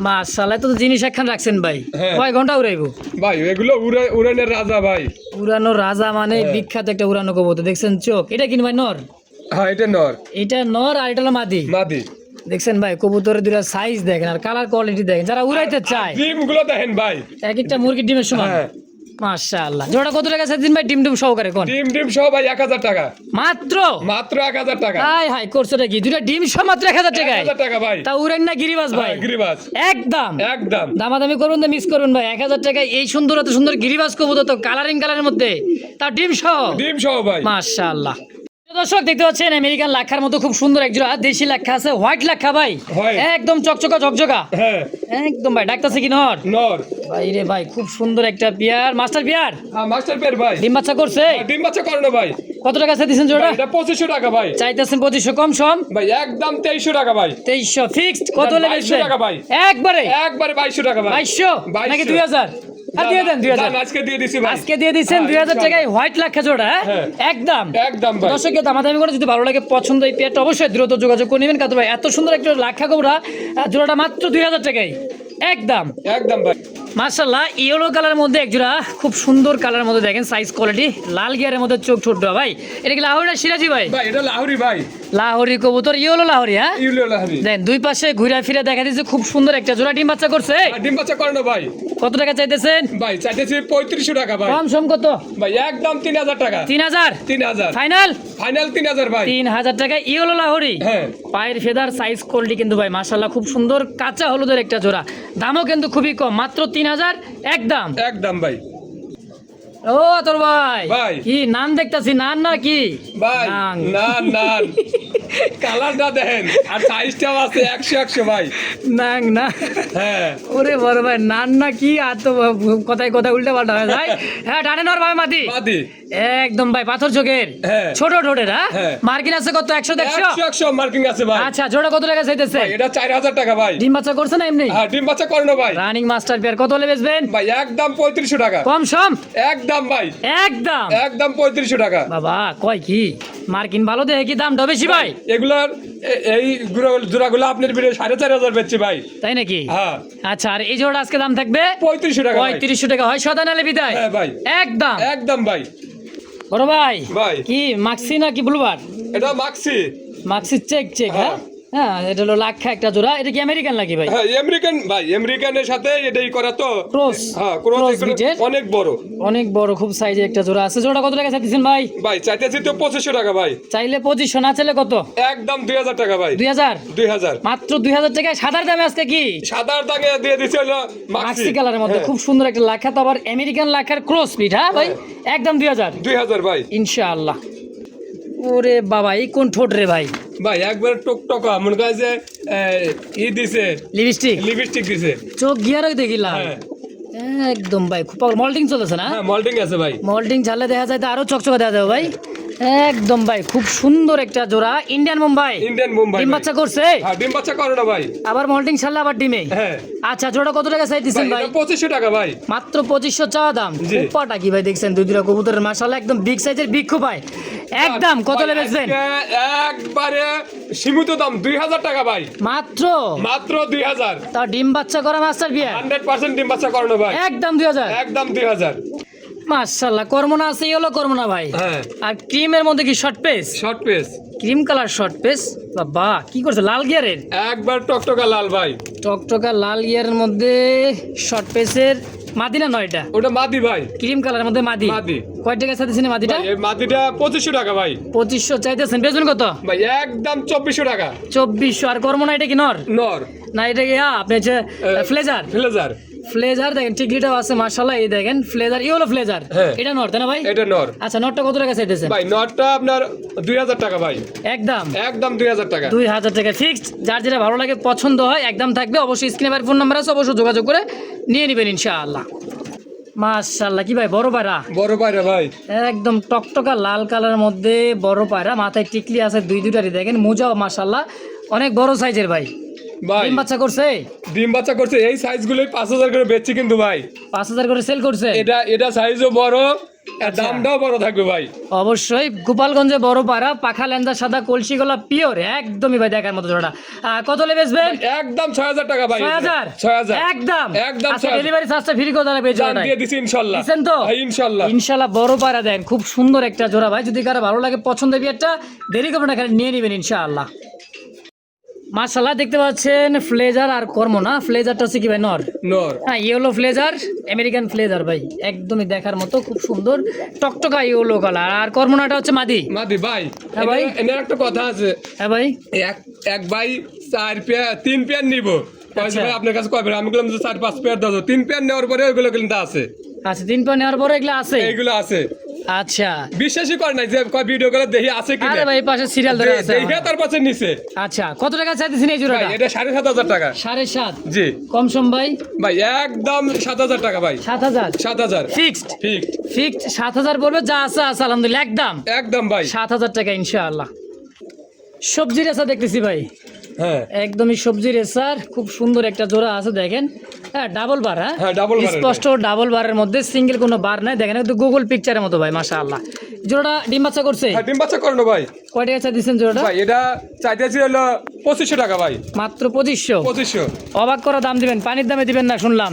মাশাআল্লাহ তো জিনিস একখান রাখছেন ভাই। হ্যাঁ। কয় ঘন্টা উড়াইবো ভাই এগুলো উড়ানের রাজা ভাই। উড়ানো রাজা মানে বিখ্যাত একটা উড়ানো কবুতর। দেখছেন চোখ, এটা কিন ভাই নর? হ্যাঁ এটা নর। এটা নর আর এটা হলো মাদি। মাদি দেখছেন ভাই কবুতরের দুটা সাইজ দেখেন আর কালার কোয়ালিটি দেখেন। যারা উড়াইতে চায় ডিম গুলো দেখেন ভাই, এক একটা মুরগির ডিমের সমান। হ্যাঁ। মাশাআল্লাহ জোড়া কত টাকা চাইছেন ভাই ডিম সহকারে কোন? ডিম সহ ভাই 1000 টাকা মাত্র 1000 টাকা। হাই হাই করছোটা কি? দুটা ডিম সহ মাত্র 1000 টাকায়? 1000 টাকা ভাই। তা উড়েন না গিরিবাজ ভাই? হ্যাঁ, গিরিবাজ একদম একদম। দামাদামি করবেন না, মিস করবেন ভাই। 1000 টাকায় এই সুন্দর এত সুন্দর গিরিবাজ কবুতর তো কালারিং কালারের মধ্যে, তা ডিম সহ ডিম সহ ভাই। মাশাআল্লাহ। দর্শক দেখতে পাচ্ছেন আমেরিকান লাক্ষার মতো খুব সুন্দর এক জোড়া দেশি লাক্ষা আছে, হোয়াইট লাক্ষা ভাই, White। একদম চকচকা ঝকঝকা, হ্যাঁ একদম ভাই ডাকতেছে কি নর নর। ভাই রে ভাই, খুব সুন্দর একটা বিয়ার, মাস্টার বিয়ার, হ্যাঁ মাস্টার পেয়ার ভাই। ডিম বাচ্চা করছে, ডিম বাচ্চা করানো ভাই। কত টাকা চাইতেছেন জোড়া? ভাই, এটা 2500 টাকা ভাই। চাইতেছেন 2500, কম সম ভাই একদম 2300 টাকা ভাই। 2300 ফিক্সড, কত হলে 2200 বেচবেন? টাকা ভাই। একবারে একবারে 2200 টাকা ভাই। 2200 নাকি 2200? 2000? আর দিয়ে দেন 2000, দাম আজকে দিয়ে দিছি ভাই। আজকে দিয়ে দিচ্ছেন হ্যাঁ, 2000 ইনশাআল্লাহ। টাকায় হোয়াইট লাক্ষা জোড়া, হ্যাঁ। একদম একদম ভাই। দর্শককে দামাদামি করে যদি ভালো লাগে পছন্দ এই পেয়ারটা অবশ্যই দ্রুত যোগাযোগ করে নেবেন। কাতু ভাই এত সুন্দর একটা লাক্ষা গোবরা জোড়াটা মাত্র 2000 টাকায় একদম। একদম ভাই। মাশাআল্লাহ, ইয়েলো কালারের মধ্যে এক জোড়া খুব সুন্দর কালারের মধ্যে দেখেন, সাইজ কোয়ালিটি, লাল গিয়ারের মধ্যে চোখ ছোট ভাই। এটা কি লাহোরি না সিরাজি ভাই? ভাই এটা লাহোরি ভাই। লাহোরি কবুতর, ইয়েলো লাহোরি। হ্যাঁ ইউলিও লাহোরি। দেন দুই পাশে ঘুরে ফিরে দেখা দিচ্ছে, খুব সুন্দর একটা জোড়া ডিম বাচ্চা করছে। আর ডিম বাচ্চা করানো ভাই। কত টাকা চাইতেছেন? ভাই চাইতেছি 3500 টাকা ভাই। কম সম কত? ভাই একদম 3000 টাকা। 3000 3000 ফাইনাল। ফাইনাল 3000 ভাই। 3000 টাকা ইয়েলো লাহোরি। হ্যাঁ পায়ের ফেদার সাইজ কোয়ালিটি কিন্তু ভাই মাশাআল্লাহ খুব সুন্দর, কাঁচা হলুদের একটা জোড়া, দামও কিন্তু খুবই কম, মাত্র 3000 একদম। একদম ভাই। ও তোর ভাই ভাই। কি নাম দেখতাছি, নান না কি ভাই নাং। না না কালারটা দেখেন আর সাইজটাও আছে 100 100 ভাই। নাং না হ্যাঁ ওরে বড় ভাই, নান না কি, আর তো কথায় কথা উল্টা পাল্টা হয়ে যায়। হ্যাঁ ডানে নর ভাই মাটি বাদি একদম ভাই, পাথর চোখের, হ্যাঁ। ছোট ঠোঁটের। হ্যাঁ হ্যাঁ। মার্কিন আছে কত? 100 150? 100 100 মার্কিং আছে ভাই। আচ্ছা জোড়া কত টাকা চাইতেছে? ভাই এটা 4000 টাকা ভাই। ডিম বাচ্চা করছে না এমনি? হ্যাঁ ডিম বাচ্চা করানো ভাই। রানিং মাস্টার পেয়ার, কত হলে বেচবেন? ভাই একদম 3500 টাকা। কম সম একদম ভাই। একদম। একদম 3500 টাকা। বাবা কয় কি মার্কিন ভালো দেখে কি দামটা বেশি ভাই? এগুলার এই জোড়াগুলো আপনার ভিডিও 4500 বেচছি ভাই। তাই নাকি? হ্যাঁ আচ্ছা, আর এই জোড়া আজকে দাম থাকবে 3500 টাকা ভাই। 3500 টাকা। হয় সদা নালে বিদায়? হ্যাঁ ভাই। একদম। একদম ভাই। বড় ভাই ভাই। কি মাক্সি না কি ব্লুবার? এটা মাক্সি। Maksi check check. হ্যাঁ হ্যাঁ, এটা হলো লাক্ষা একটা জোড়া। এটা কি আমেরিকান নাকি ভাই? হ্যাঁ আমেরিকান ভাই, আমেরিকানের সাথে এটাই করা তো ক্রস। হ্যাঁ ক্রস বিটের অনেক বড়। অনেক বড় খুব সাইজে একটা জোড়া আছে। জোড়া কত টাকা চাইতেছেন ভাই? ভাই চাইতেছি তো 2500 টাকা ভাই। চাইলে 2500, না চাইলে কত? একদম 2000 টাকা ভাই। 2000 2000 মাত্র 2000 টাকায় সাদার দামে আজকে কি সাদার দাগে দিয়ে দিছে হলো মাক্সি কালারের মধ্যে খুব সুন্দর একটা লাক্ষা, তো আবার আমেরিকান লাক্ষার ক্রস বিট। হ্যাঁ ভাই একদম 2000 2000 ভাই। ইনশাআল্লাহ। ওরে বাবা, এই কোন ঠোঁট রে ভাই? ভাই একবার টকটকা মনে করে যে ই দিছে লিপস্টিক, লিপস্টিক দিছে। চোখ গিয়ারও দেখিলাম হ্যাঁ একদম ভাই, খুব মল্টিং চলেছে না? হ্যাঁ মল্টিং আছে ভাই। মল্টিং ঝালে দেখা যায় তো আরো চকচকা দেখা যাবে ভাই। একদম ভাই খুব সুন্দর একটা জোড়া, ইন্ডিয়ান মুম্বাই। ইন্ডিয়ান মুম্বাই ডিম ভাই। বাচ্চা করছে? হ্যাঁ ডিম বাচ্চা করো না ভাই। আবার মল্টিং ছাড়লে আবার ডিমে। হ্যাঁ আচ্ছা জোড়া কত টাকা চাইতেছেন ভাই? ভাই এটা 2500 টাকা ভাই। মাত্র 2500 চাওয়া দাম। জি। উপাটা কি ভাই দেখছেন, দুই দুটা কবুতরের মাশাআল্লাহ একদম বিগ সাইজের বিক্ষু ভাই। একদম কত ভাই, লে বেচবেন? আজকে একবারে সীমিত দাম 2000 টাকা ভাই। মাত্র মাত্র 2000। তা ডিম বাচ্চা করা মাস্টার বিয়ার 100% ডিম বাচ্চা করানো ভাই। একদম 2000। একদম 2000। মাশাআল্লাহ, কর্মনা আছে, ইয়েলো কর্মনা ভাই। হ্যাঁ আর ক্রিমের মধ্যে কি short pace? Short pace. Cream colour short pace. বাবা কি করছে, লাল গিয়ারের একবার টকটকা লাল ভাই। টকটকা লাল গিয়ারের মধ্যে শর্ট পেসের মাদিনা নয়, এটা ওটা মাদি ভাই। ক্রিম কালারের মধ্যে মাদি। মাদি। কয় টাকা চাইতেছেন মাদিটা? ভাই, এই মাদিটা 2500 টাকা ভাই। 2500 চাইতেছেন, বেচবেন কত? ভাই একদম 2400 টাকা। 2400। আর কর্মনা এটা কি নর নর না এটা কি আপনি হচ্ছে ফ্লেজার? ফ্লেজার। ফ্লেজার দেখেন টিকলিটাও আছে মাশাআল্লাহ, এই দেখেন ফ্লেজার, ই হলো ফ্লেজার। হ্যাঁ। এটা নর তাই না ভাই? এটা নর। আচ্ছা নরটা কত টাকা চাইতেছেন? ভাই নরটা আপনার 2000 টাকা ভাই। একদম একদম 2000 টাকা। 2000 টাকা ফিক্সড। যার যেটা ভালো লাগে পছন্দ হয় একদম থাকবে। অবশ্যই স্ক্রিনে ভাই ফোন নাম্বার আছে, অবশ্যই যোগাযোগ করে নিয়ে নেবেন ইনশাআল্লাহ। মাশাআল্লাহ কি ভাই বড় পায়রা, বড় পায়রা ভাই। একদম টকটকা লাল কালারের মধ্যে বড় পায়রা, মাথায় টিকলি আছে দুই দুটারই, দেখেন মোজাও মাশাআল্লাহ অনেক বড় সাইজের ভাই। ভাই ডিম বাচ্চা করছে? ডিম বাচ্চা করছে। এই সাইজগুলোই 5000 করে বেচছি কিন্তু ভাই। 5000 করে সেল করছে? এটা সাইজও বড় আর আচ্ছা। দামটাও বড় থাকবে ভাই। অবশ্যই গোপালগঞ্জে বড় পায়রা, পাখা লেন্দা সাদা কলসি গলা পিওর, একদমই ভাই দেখার মতো জোড়া। কত লে বেচবেন? একদম 6000 টাকা ভাই। 6000 6000 একদম। একদম আচ্ছা 6000 ডেলিভারি চার্জটা ফ্রি করে দেবে দাম জোড়াটা? দিয়ে দিছি ইনশাআল্লাহ। দিছেন তো? হ্যাঁ, ইনশাআল্লাহ। ইনশাআল্লাহ বড় পায়রা দেন, খুব সুন্দর একটা জোড়া ভাই। যদি কারো ভালো লাগে পছন্দের বিয়ারটা দেরি করবেন না, খালি নিয়ে নেবেন ইনশাআল্লাহ। মাশাআল্লাহ দেখতে পাচ্ছেন ফ্লেজার আর কর্মনা। ফ্লেজারটা হচ্ছে কি ভাই নর? নর। হ্যাঁ ইয়েলো ফ্লেজার, আমেরিকান ফ্লেজার ভাই, একদমই দেখার মতো খুব সুন্দর টকটকা ইয়েলো কালার। আর কর্মনাটা হচ্ছে মাদি। মাদি ভাই। হ্যাঁ ভাই। এনার একটা কথা আছে। হ্যাঁ ভাই। এক ভাই 4 পেয়ার 3 পেয়ার নিব। আচ্ছা। ভাই আপনার কাছে কয় পেয়ার? আমি বললাম যে 4-5 পেয়ার দাও। 3 পেয়ার নেওয়ার পরে ওইগুলো কিন্তু আছে। আচ্ছা 3 পা নেওয়ার পরে এগুলো আছে? এইগুলো আছে। আচ্ছা বিশ্বাসই করে নাই যে কয় ভিডিও করে দেখি আছে কি আরে ভাই এই পাশে সিরিয়াল ধরে আছে দেখে তার পাশে নিচে। আচ্ছা কত টাকা চাইতেছেন এই জোড়াটা? ভাই এটা 7,500 টাকা। 7.5 জি কম সম ভাই? ভাই একদম 7,000 টাকা ভাই। 7,000 7,000 ফিক্সড ঠিক ফিক্সড 7,000 পড়বে, যা আছে আছে আলহামদুলিল্লাহ একদম একদম ভাই। 7,000 টাকা ইনশাআল্লাহ। সবজি রেসা দেখতেছি ভাই, হ্যাঁ একদমই সবজি রেসার খুব সুন্দর একটা জোড়া আছে দেখেন। হ্যাঁ ডাবল বার, হ্যাঁ, double bar এর স্পষ্ট ডাবল বারের মধ্যে সিঙ্গেল কোনো বার নাই দেখেন, একদম গুগল পিকচারের মতো ভাই মাশাআল্লাহ। জোড়াটা ডিম বাচ্চা করছে? হ্যাঁ ডিম বাচ্চা করানো ভাই। কয় টাকা চা দিচ্ছেন জোড়াটা? ভাই এটা চাইতেছি হলো 2500 টাকা ভাই। মাত্র 2500? 2500 অবাক করা দাম দিবেন, পানির দামে দিবেন না শুনলাম।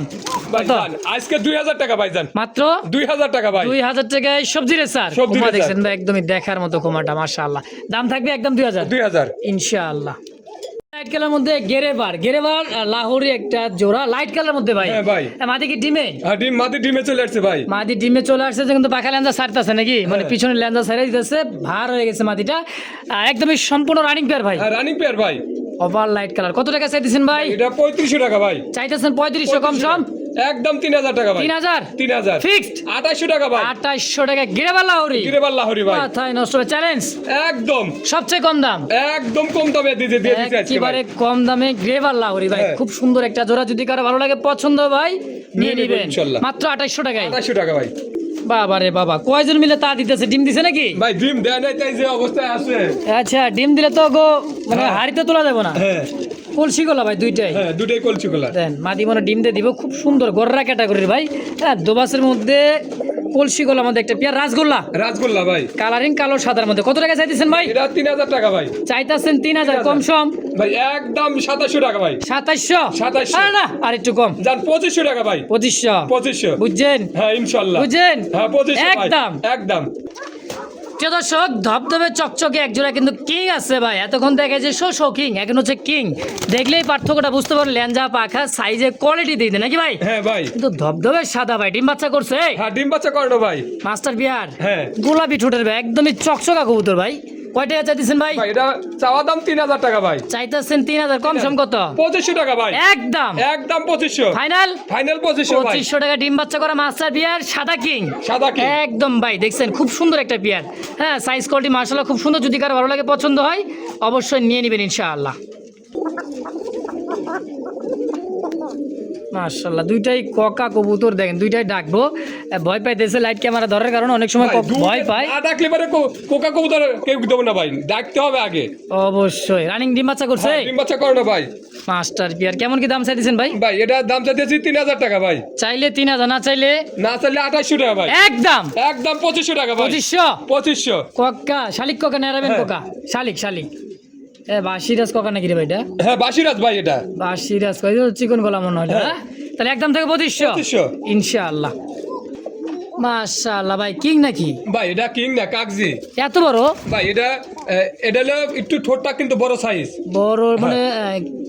ভাই কত? জান, আজকে 2000 টাকা ভাই জান। মাত্র 2000 টাকা ভাই। 2000 টাকায় সবজি রেসার সবজি কুমা রেসার। দেখছেন ভাই, একদমই দেখার মতো কুমাটা মাশাআল্লাহ। দাম থাকবে একদম 2000 2000 ইনশাআল্লাহ। লাইট কালার মধ্যে গেরেবার লাহোরি একটা জোড়া লাইট কালার মধ্যে ভাই। হ্যাঁ ভাই। মাদি কি ডিমে? হ্যাঁ ডিম মাদি ডিমে চলে আসছে ভাই। মাদি ডিমে চলে আসছে কিন্তু পাখা লেঞ্জা ছাড়তেছে নাকি, মানে হ্যাঁ। পিছনে লেঞ্জা ছাড়াই দিতেছে, ভার হয়ে গেছে মাদিটা। একদমই সম্পূর্ণ রানিং পেয়ার ভাই, হ্যাঁ রানিং পেয়ার ভাই। Over light colour. কত টাকা চাইতেছেন ভাই? এটা 3500 টাকা ভাই। চাইতেছেন 3500 কম সম? একদম 3000 টাকা ভাই। 3000 3000 ফিক্সড 2800 টাকা ভাই। 2800 টাকা গেরেবার লাহোরি। গিরেবাল লাহোরি ভাই। মাথায় নষ্ট হবে চ্যালেঞ্জ, একদম সবচেয়ে কম দাম, একদম কম দামে দিয়ে দিচ্ছি আজকে ভাই। একেবারে কম দামে গ্রেভার লাহোরি ভাই। হ্যাঁ। খুব সুন্দর একটা জোড়া, যদি কারো ভালো লাগে পছন্দ ভাই নিয়ে নিয়ে নিবেন নিবেন ইনশাল্লাহ। মাত্র 2800 টাকায়। 2800 টাকা ভাই। বাবা রে বাবা, কয়জন মিলে তা দিতেছে? ডিম দিছে নাকি? ভাই ডিম দেয় নাই তাই যে অবস্থায় আছে। আচ্ছা ডিম দিলে তো গো মানে হ্যাঁ। হাড়িতে তোলা যাবে না, হ্যাঁ কলসি গলা ভাই দুইটাই। হ্যাঁ দুটোই কলচি কলা। দেন মাদি মনে ডিম দিয়ে দিব, খুব সুন্দর গররা ক্যাটাগরির ভাই। হ্যাঁ দোবাসের মধ্যে কলসি গলার মধ্যে একটা পেয়ার রাসগোল্লা রাসগোল্লা ভাই। কালারিং কালো সাদার মধ্যে। কত টাকা চাইতেছেন ভাই? এটা 3000 টাকা ভাই। চাইতেছেন 3000 কম সম? ভাই একদম 2700 টাকা ভাই। 2700? 2700 আরে না আর একটু কম, জান 2500 টাকা ভাই। 2500 2500 বুঝছেন? হ্যাঁ ইনশাআল্লাহ বুঝছেন? হ্যাঁ 2500 ভাই। একদম। একদম প্রিয় দর্শক, ধবধবে চকচকে একজোড়া কিন্তু কিং আছে ভাই। এতক্ষণ দেখে যে শো কিং, এখন হচ্ছে কিং। দেখলেই পার্থক্যটা বুঝতে পারো, ল্যাঞ্জা পাখা সাইজে কোয়ালিটি দিয়ে নাকি ভাই? হ্যাঁ ভাই। কিন্তু ধবধবে সাদা ভাই, ডিম বাচ্চা করছে হ্যাঁ ডিম বাচ্চা করানো ভাই। মাস্টার বিয়ার হ্যাঁ। গোলাপি ঠোঁটের ভাই, একদমই চকচকা কবুতর ভাই। কয় টাকা চাইতেছেন ভাই? ভাই এটা চাওয়া দাম 3000 টাকা ভাই। চাইতেছেন 3000 কম সম কত? 2500 টাকা ভাই। একদম একদম 2500 ফাইনাল ফাইনাল 2500 ভাই। 2500 টাকা ডিম বাচ্চা করা মাস্টার বিয়ার সাদা কিং। সাদা কি একদম ভাই দেখছেন খুব সুন্দর একটা পেয়ার। হ্যাঁ সাইজ কোয়ালিটি মার্শাল্লাহ খুব সুন্দর, যদি কারো ভালো লাগে পছন্দ হয় অবশ্যই নিয়ে নেবেন ইনশাআল্লাহ। মাশাআল্লাহ দুইটাই ককা কবুতর দেখেন, দুইটাই ডাকবো। ভয় পাইতেছে লাইট ক্যামেরা ধরার কারণে, অনেক সময় ভাই, ভয় পায়। না ডাকলে পরে কোকা কবুতর কেউ দেবো না ভাই, ডাকতে হবে আগে। অবশ্যই রানিং ডিম বাচ্চা করছে হ্যাঁ, ডিম বাচ্চা করানো ভাই। Master pair. কেমন কি দাম চাইতেছেন ভাই? ভাই এটা দাম চাইতেছি 3000 টাকা ভাই। চাইলে 3000, না চাইলে না চাইলে 2800 টাকা ভাই। একদম একদম 2500 টাকা ভাই। 2500 2500 কক্কা শালিক ককা নেরাবেন হ্যাঁ। কোকা শালিক শালিক এ বাসিরাজ ককা নাকি রে ভাই? এটা হ্যাঁ বাসিরাজ ভাই। এটা বাসিরাজ কই চিকন গলা মনে হয়, হ্যাঁ তাহলে একদম থেকে 2500 2500 ইনশাআল্লাহ। মাশাআল্লাহ ভাই কিং নাকি ভাই? এটা কিং না কাকজি এত বড় ভাই। এটা এটা হলো একটু ঠোঁটটা কিন্তু বড় সাইজ। বড় মানে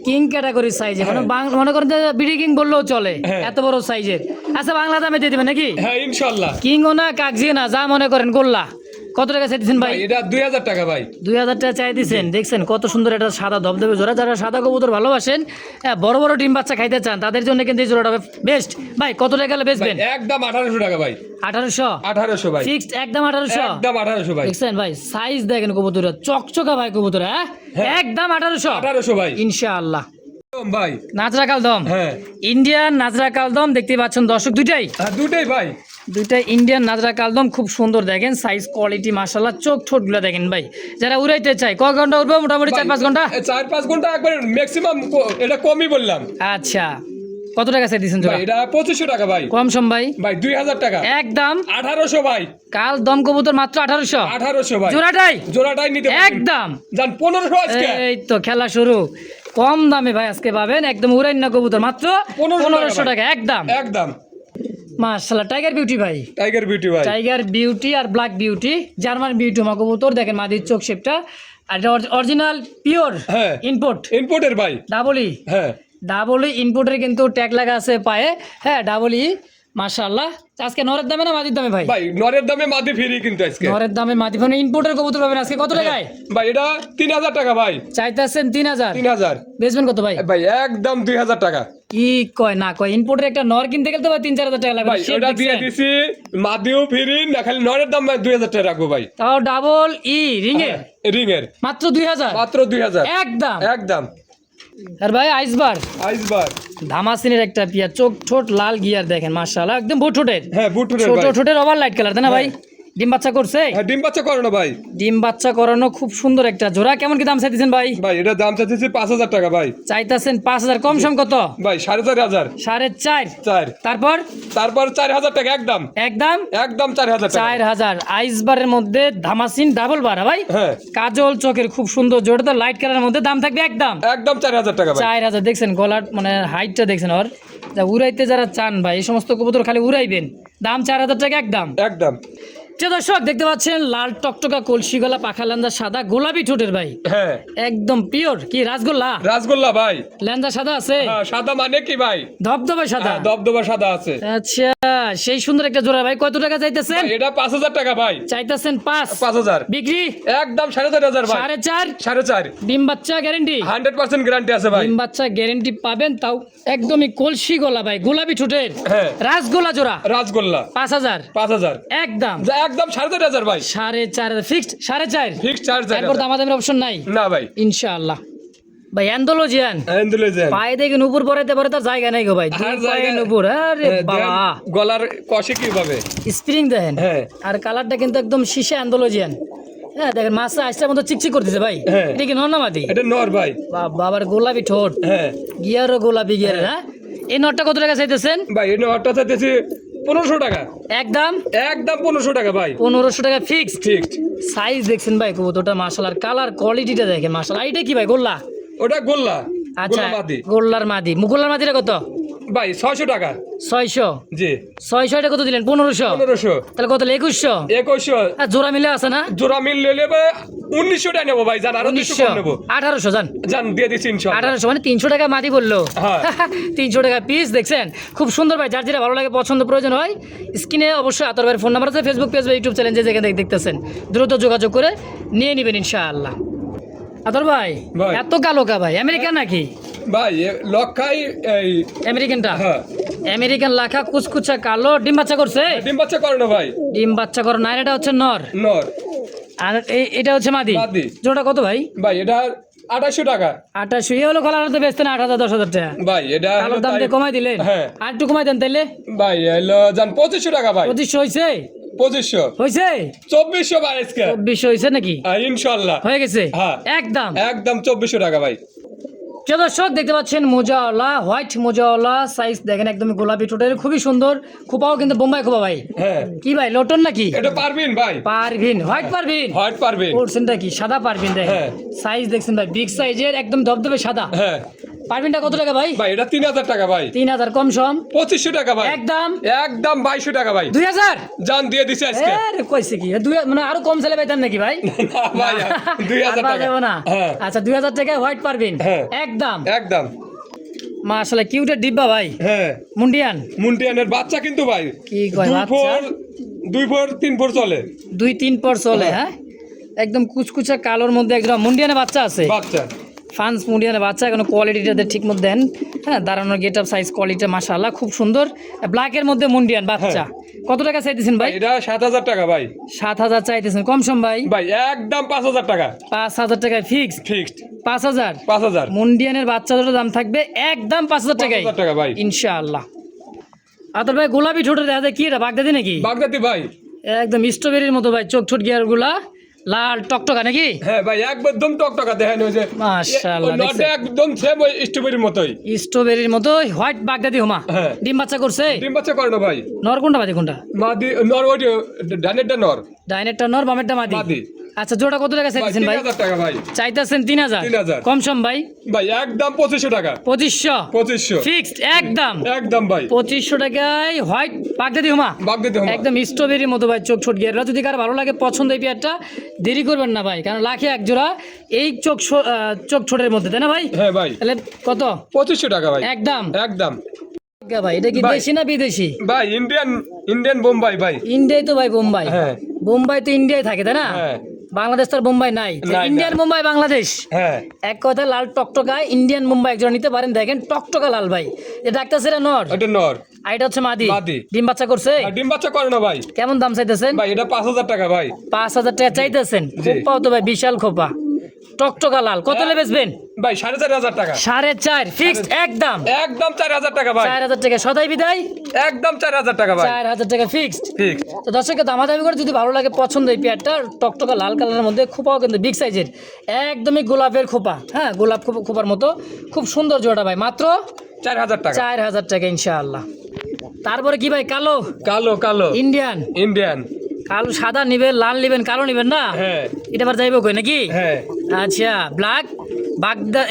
কিং ক্যাটাগরি সাইজে, মানে মনে করেন যে বিডি কিং বললেও চলে, হ্যাঁ। এত বড় সাইজের। আচ্ছা বাংলা দামে দিয়ে দিবেন নাকি? হ্যাঁ ইনশাআল্লাহ। কিংও না কাকজিও না, যা মনে করেন গোল্লা। কত টাকা চাইতেছেন ভাই? ভাই এটা 2000 টাকা ভাই। 2000 টাকা চাই দিচ্ছেন। দেখছেন কত সুন্দর একটা সাদা ধবধবে জোড়া। যারা সাদা কবুতর ভালোবাসেন, হ্যাঁ বড় বড় ডিম বাচ্চা খাইতে চান, তাদের জন্য কিন্তু এই জোড়াটা বেস্ট ভাই। কত টাকা গেলে ভাই বেচবেন? একদম 1800 টাকা ভাই। 1800 1800 ভাই। ফিক্সড একদম 1800। একদম 1800 ভাই। দেখছেন ভাই সাইজ দেখেন কবুতর চকচকা ভাই কবুতর, হ্যাঁ হ্যাঁ। একদম 1800 1800 ভাই। ইনশাআল্লাহ। একদম ভাই। নাজরা কালদম হ্যাঁ ইন্ডিয়ান নাজরা কালদম দেখতে পাচ্ছেন দর্শক, দুইটাই হ্যাঁ দুটোই ভাই। দুইটা ইন্ডিয়ান নাজরা কালদম খুব সুন্দর দেখেন, সাইজ কোয়ালিটি মাশাআল্লাহ। চোখ ঠোঁটগুলো দেখেন ভাই, যারা উড়াইতে চায় কয় ঘন্টা উঠবো? মোটামুটি 4-5 ঘন্টা। 4-5 ঘন্টা একবার ম্যাক্সিমাম। এটা কমই বললাম। আচ্ছা কত টাকা চাই দিচ্ছেন জোড়া? ভাই এটা 2500 টাকা ভাই। কম সম ভাই? ভাই 2000 টাকা। একদম 1800 ভাই। কাল দম কবুতর মাত্র 1800 1800 ভাই। জোড়াটাই জোড়াটাই নিতে পারবেন। একদম জান 1500 আজকে। এই তো খেলা শুরু। কম দামে ভাই আজকে পাবেন একদম উড়াইন না কবুতর মাত্র 1500 টাকা একদম একদম মাশাআল্লাহ। টাইগার বিউটি ভাই, টাইগার বিউটি ভাই। টাইগার বিউটি আর ব্ল্যাক বিউটি, জার্মান বিউটি মা কবুতর দেখেন, মাদির চোখ শেপটা। আর অরিজিনাল পিওর হ্যাঁ ইম্পোর্ট ইম্পোর্টের ভাই। ডাবলি হ্যাঁ ডাবলি ইম্পোর্টের কিন্তু ট্যাগ লাগা আছে পায়ে। হ্যাঁ ডাবলি মাশাআল্লাহ। আজকে নরের দামে না মাদির দামে ভাই? ভাই নরের দামে মাদি ফ্রি কিন্তু আজকে। নরের দামে মাদি মানে ইম্পোর্টের কবুতর পাবেন আজকে। কত টাকায় ভাই এটা 3000 টাকা ভাই। চাইতেছেন? 3000 3000 বেচবেন কত ভাই? ভাই একদম 2000 টাকা। কি কয় না কয় ইম্পোর্টের একটা নর কিনতে গেলে তো ভাই 3-4 হাজার টাকা লাগবে ভাই শেপ ওটা দিয়ে দেখছেন? দিছি মাদিও ফিরি না খালি নরের দাম 2000 টাকা রাখবো ভাই। তাও ডাবল রিং এর রিং এর মাত্র 2000 মাত্র 2000 একদম। একদম। আর ভাই আইসবার আইসবার ধামাসিনের একটা পিয়া চোখ ঠোঁট লাল গিয়ার দেখেন মাশাআল্লাহ একদম বুট ঠোঁটের হ্যাঁ বুটুরের ছোট ভাই। ঠোঁটের ওভার লাইট কালার তাই না ভাই? ডিম বাচ্চা করছে? হ্যাঁ ডিম বাচ্চা করো না ভাই। ডিম বাচ্চা করানো খুব সুন্দর একটা জোড়া। কেমন কি দাম চাইতেছেন ভাই? ভাই এটা দাম চাচ্ছি 5000 টাকা ভাই। চাইতেছেন 5000, কম সম কত? ভাই 4500 4.5। 4 তারপর তারপর 4000 টাকা একদম একদম একদম 4000 টাকা 4000। আইসবারের মধ্যে ধামাসিন ডাবল বার ভাই, হ্যাঁ কাজল চোখের খুব সুন্দর জোড়া, তো লাইট কালারের মধ্যে দাম থাকবে একদম একদম 4000 টাকা ভাই। 4000। দেখছেন গলার মানে হাইটটা দেখছেন ওর, যা উড়াইতে যারা চান ভাই এই সমস্ত কবুতর খালি উড়াইবেন, দাম 4000 টাকা একদম। একদম যে দর্শক দেখতে পাচ্ছেন লাল টকটকা কলসি গলা পাখা লেন্দা সাদা গোলাপি ঠোঁটের ভাই, হ্যাঁ একদম পিওর কি রাসগোল্লা রাসগোল্লা ভাই। লেন্দা সাদা আছে, হ্যাঁ সাদা মানে কি ভাই? ধবধবে সাদা। হ্যাঁ, দবদবা সাদা আছে। আচ্ছা সেই সুন্দর একটা জোড়া ভাই, কত টাকা চাইতেছেন? ভাই, এটা 5000 টাকা ভাই। চাইতেছেন 5। 5000 বিক্রি একদম 4500 ভাই। 4.5। 4.5 ডিম বাচ্চা গ্যারেন্টি? 100% গ্যারান্টি আছে ভাই। ডিম বাচ্চা গ্যারেন্টি পাবেন, তাও একদমই কলসি গলা ভাই, গোলাপি ঠোঁটের হ্যাঁ রাসগোলা জোড়া। রাসগোল্লা 5000 5000 একদম। যা একদম 4500 ভাই। 4.5 ফিক্সড 4.5। ফিক্স চার্জ তারপর দামাদামের অপশন নাই না ভাই। ইনশাআল্লাহ। ভাই অ্যান্ডোলজিয়ান এন্ডুলেজেন পায়ে দেখেন উপর পরাইতে পারে তার জায়গা নাই গো ভাই, দুই আর পায়ে জায়গা- উপর। আরে বাবা গলার কষে কিভাবে? স্প্রিং দেখেন, হ্যাঁ। আর কালারটা কিন্তু একদম শীশে অ্যান্ডোলজিয়ান। হ্যাঁ দেখেন মাছটা আইসটার মতো চিকচিক করতেছে ভাই, হ্যাঁ। এটা কি নর্নামাদি? এটা নর ভাই। বাবার গোলাপি ঠোঁট, হ্যাঁ গিয়ারও গোলাপি গিয়ার। হ্যাঁ এই নটটা কত টাকা চাইতেছেন? ভাই এই নরটা চাইতেছি 1500 টাকা একদম একদম 1500 টাকা ভাই। 1500 টাকা ফিক্সড। ফিক্সড। সাইজ দেখছেন ভাই কবুতরটা মাশাআল্লাহ, কালার কোয়ালিটিটা দেখেন মাশাআল্লাহ। এটা কি ভাই গোল্লা? ওটা গোল্লা। আচ্ছা গোল্লা মাদি। গোল্লার মাদি, মুগোল্লার মাদিটা কত? ভাই 600 টাকা। 600। জি 600 এটা কত দিলেন? 1500। 1500 তাহলে কত? 2100। 2100 আর জোড়া মিলে আছে না? জোড়া মিল নেবে 1900 টাকা নেবো ভাই। জান আরো 200 কম নেবো। 1800 জান, জান দিয়ে দিচ্ছি ইনশাআল্লাহ। 1800 মানে 300 টাকা মাদি বললো। হ্যাঁ। 300 টাকা পিস। দেখছেন খুব সুন্দর ভাই, যার যেটা ভালো লাগে পছন্দ প্রয়োজন হয় স্ক্রিনে অবশ্যই আতর ভাইয়ের ফোন নাম্বার আছে, ফেসবুক পেজ বা ইউটিউব চ্যানেল যেখানে দেখতেছেন দ্রুত যোগাযোগ করে নিয়ে নেবেন ইনশাআল্লাহ। আতর ভাই ভাই। এত কালো কা ভাই, আমেরিকান নাকি? ভাই লক্ষাই এই আমেরিকানটা? হ্যাঁ আমেরিকান লাখা কুচকুচা কালো, ডিম বাচ্চা করছে? ডিম বাচ্চা করে না ভাই। ডিম বাচ্চা করো না, এটা হচ্ছে নর, নর আর এটা হচ্ছে মাদি। মাদি। জোড়া কত ভাই? ভাই এটা 2800 টাকা 2800। এ হলো কালার তো বেচতেন 8000 10,000 টাকা, ভাই। এটা কালোর দাম দিয়ে কমাই দিলেন। হ্যাঁ আর একটু কমাই দেন তাইলে। ভাই এলো জান 2500 টাকা ভাই। 2500 হয়েছে? 2500 হয়েছে 2400 ভাই আজকে। 2400 হয়েছে নাকি? ইনশাআল্লাহ হয়ে গেছে হ্যাঁ। একদম। একদম 2400 টাকা ভাই। প্রিয় দর্শক দেখতে পাচ্ছেন মোজাওয়ালা, হোয়াইট মোজাওয়ালা, সাইজ দেখেন একদমই গোলাপি ঠোঁটের, খুবই সুন্দর। খোপাও কিন্তু বোম্বাই খোপা ভাই। হ্যাঁ কি ভাই লটন নাকি? এটা পারবিন ভাই। পারভিন, হোয়াইট পারভিন। হোয়াইট পারবিন। করছেনটা কি সাদা পারভিন দেখেন, হ্যাঁ। সাইজ দেখছেন ভাই বিগ সাইজের, একদম ধবধবে সাদা। হ্যাঁ পারভিনটা কত টাকা ভাই? ভাই এটা 3000 টাকা ভাই। 3000 কম সম 2500 টাকা ভাই। একদম একদম 2200 টাকা ভাই। 2000। জান দিয়ে দিছি আজকে। আরে কইছে কি মানে আরো কম চাইলে পাইতাম নাকি ভাই? না ভাই 2000 আর পাওয়া টাকা। যাবে না। হ্যাঁ আচ্ছা 2000 টাকায় হোয়াইট পারভিন হ্যাঁ। একদম। একদম মাশাআল্লাহ কিউটের ডিব্বা ভাই, হ্যাঁ মুন্ডিয়ান। মুন্টিয়ানের বাচ্চা কিন্তু ভাই কি কয় বাচ্চা? 2 ফোর 3 ফোর চলে 2-3 পর চলে। হ্যাঁ একদম কুচকুচা কালোর মধ্যে একদম মুন্ডিয়ানের বাচ্চা আছে, বাচ্চা। ফান্স মুন্ডিয়ানের বাচ্চা। এখন কোয়ালিটিটা ঠিক মতো দেন। হ্যাঁ দাঁড়ানোর গেট আপ সাইজ কোয়ালিটি মাশাআল্লাহ খুব সুন্দর। ব্ল্যাকের মধ্যে মুন্ডিয়ান বাচ্চা। কত টাকা চাইতেছেন ভাই? এটা 7000 টাকা ভাই। 7000 চাইতেছেন, কম সম ভাই? ভাই একদম 5000 টাকা 5000 টাকায় ফিক্সড। ফিক্সড 5000 5000 মুন্ডিয়ানের বাচ্চা দুটো দাম থাকবে একদম 5000 টাকায় 5000 টাকা ভাই। ইনশাআল্লাহ। আতর ভাই গোলাপি ঠোঁটের দেখা যায় কি এটা বাগদাদি নাকি? বাগদাদি ভাই। একদম স্ট্রবেরির মতো ভাই, চোখ ঠোঁট গিয়ার গুলা লাল টকটকা নাকি? হ্যাঁ ভাই একদম টকটকা দেখেন ওই যে মাশাআল্লাহ, ওই নটটা একদম সেম ওই স্ট্রবেরির মতোই। স্ট্রবেরির মতো হোয়াইট বাগদাদি হোমা। হ্যাঁ। ডিম বাচ্চা করছে? ডিম বাচ্চা করে না ভাই। নর কোনটা মাদি কোনটা? মাদি নর ওই ডানেরটা নর। ডাইনেরটা নর বামেরটা মাদি। মাদি। আচ্ছা জোড়া কত টাকা ভাই চাইতেছেন ভাই? 3000 টাকা ভাই। চাইতেছেন 3000। 3000 কম সম ভাই? ভাই একদম 2500 টাকা 2500 2500 ফিক্সড একদম। একদম ভাই 2500 টাকায় হোয়াইট বাগদাদি হোমা বাগদাদি হোমা। একদম স্ট্রবেরির মতো ভাই, চোখ ছোট গিয়াররা। যদি কারো ভালো লাগে পছন্দ এই পেয়ারটা দেরি করবেন না ভাই, কারণ লাখে এক জোড়া এই চোখ ছোটের মধ্যে, তাই না ভাই? হ্যাঁ ভাই তাহলে কত? 2500 টাকা ভাই। একদম। একদম ভাই এটা কি ভাই। দেশি না বিদেশি? ভাই ইন্ডিয়ান বোম্বাই ভাই। ইন্ডিয়ায় তো ভাই বোম্বাই। হ্যাঁ। বোম্বাই তো ইন্ডিয়ায় থাকে তাই না? হ্যাঁ। বাংলাদেশ তো আর মুম্বাই নাই নাই, ইন্ডিয়ান নাই। মুম্বাই বাংলাদেশ হ্যাঁ এক কথা লাল টকটকায় ইন্ডিয়ান মুম্বাই একজন নিতে পারেন দেখেন টকটকা লাল ভাই এটা একটা সেরা নর এটা নর আর এটা হচ্ছে মাদি মাদি। ডিম বাচ্চা করছে আর ডিম বাচ্চা করে না ভাই। কেমন দাম চাইতেছেন ভাই এটা 5,000 টাকা ভাই। 5,000 টাকা চাইতেছেন জি। খোপাও তো ভাই বিশাল খোপা টকটকা লাল কত লে বেচবেন ভাই 4,500 টাকা। 4.5 ফিক্সড একদম একদম 4,000 টাকা ভাই। 4,000 টাকা সদাই বিদায় একদম 4,000 টাকা ভাই। 4,000 টাকা ফিক্সড ঠিক। তো দর্শককে দামাদামি করে যদি ভালো লাগে পছন্দ এই পেয়ারটা টকটকা লাল কালারের মধ্যে খোপাও কিন্তু বিগ সাইজের একদমই গোলাপের খোপা হ্যাঁ গোলাপ খোপার মতো খুব সুন্দর জোড়াটা ভাই মাত্র 4,000 টাকা। 4,000 টাকা ইনশাআল্লাহ। তারপরে কি ভাই কালো কালো কালো ইন্ডিয়ান ইন্ডিয়ান। কালো সাদা নিবেন লাল নিবেন কালো নিবেন না হ্যাঁ এটা আবার যাইব কই নাকি হ্যাঁ আচ্ছা ব্ল্যাক বাগদা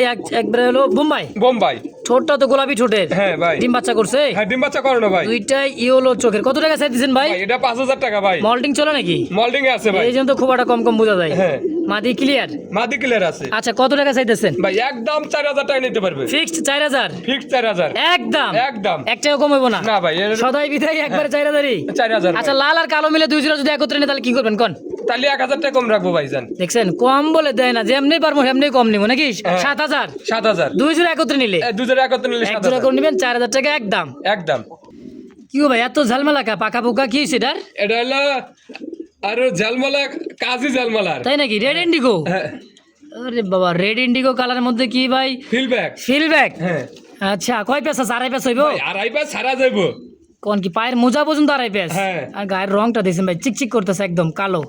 একবারে হলো বোম্বাই বোম্বাই। ঠোঁটটা তো গোলাপি ঠোঁটের হ্যাঁ ভাই। ডিম বাচ্চা করছে হ্যাঁ ডিম বাচ্চা করে না ভাই। দুইটাই ইয়েলো চোখের কত টাকা চাই দিচ্ছেন ভাই ভাই এটা 5,000 টাকা ভাই। মল্টিং চলে নাকি মল্ডিং এ আছে ভাই। এই জন্য তো খুব একটা কম কম বোঝা যায় হ্যাঁ। মাদি ক্লিয়ার মাদি ক্লিয়ার আছে। আচ্ছা কত টাকা চাইতেছেন ভাই একদম 4,000 টাকা নিতে পারবে। Fixed 4,000 fix 4,000। একদম একদম। এক টাকা কম হইব না না ভাই এর সদাই বিদায় একবারে 4,000ই 4,000। আচ্ছা লাল আর কালো মিলে দুই জোড়া যদি একত্রে নিয়ে তাহলে কি করবেন কোন তাহলে 1,000 টাকা কম রাখবো ভাইজান। দেখছেন কম বলে দেয় না যেমনি পারবো সেমনি কম নিবো নাকি হ্যাঁ। 7,000 7,000। দুই জোড়া একত্রে নিলে দুজনে একত্রে নিলে এক জোড়া 7,000। করে নিবেন 4,000 টাকা একদম একদম। কি গো ভাই এত ঝালমেলা কা পাকা পোকা কি সেটার এটা হলো আর জালমালা কাজী জালমালার। তাই নাকি রেড ইন্ডিগো হ্যাঁ আরে বাবা রেড ইন্ডিগো কালারের মধ্যে কি ভাই ফিলব্যাক। ফিলব্যাক হ্যাঁ আচ্ছা কয় পেসা 4.5 পেস হইব ভাই আড়াই পাঁচ সারা যাইবো। কোন কি পায়ের মোজা পর্যন্ত 2.5 পেস হ্যাঁ। আর গায়ের রংটা দেখছেন ভাই চিকচিক করতেছে একদম কালো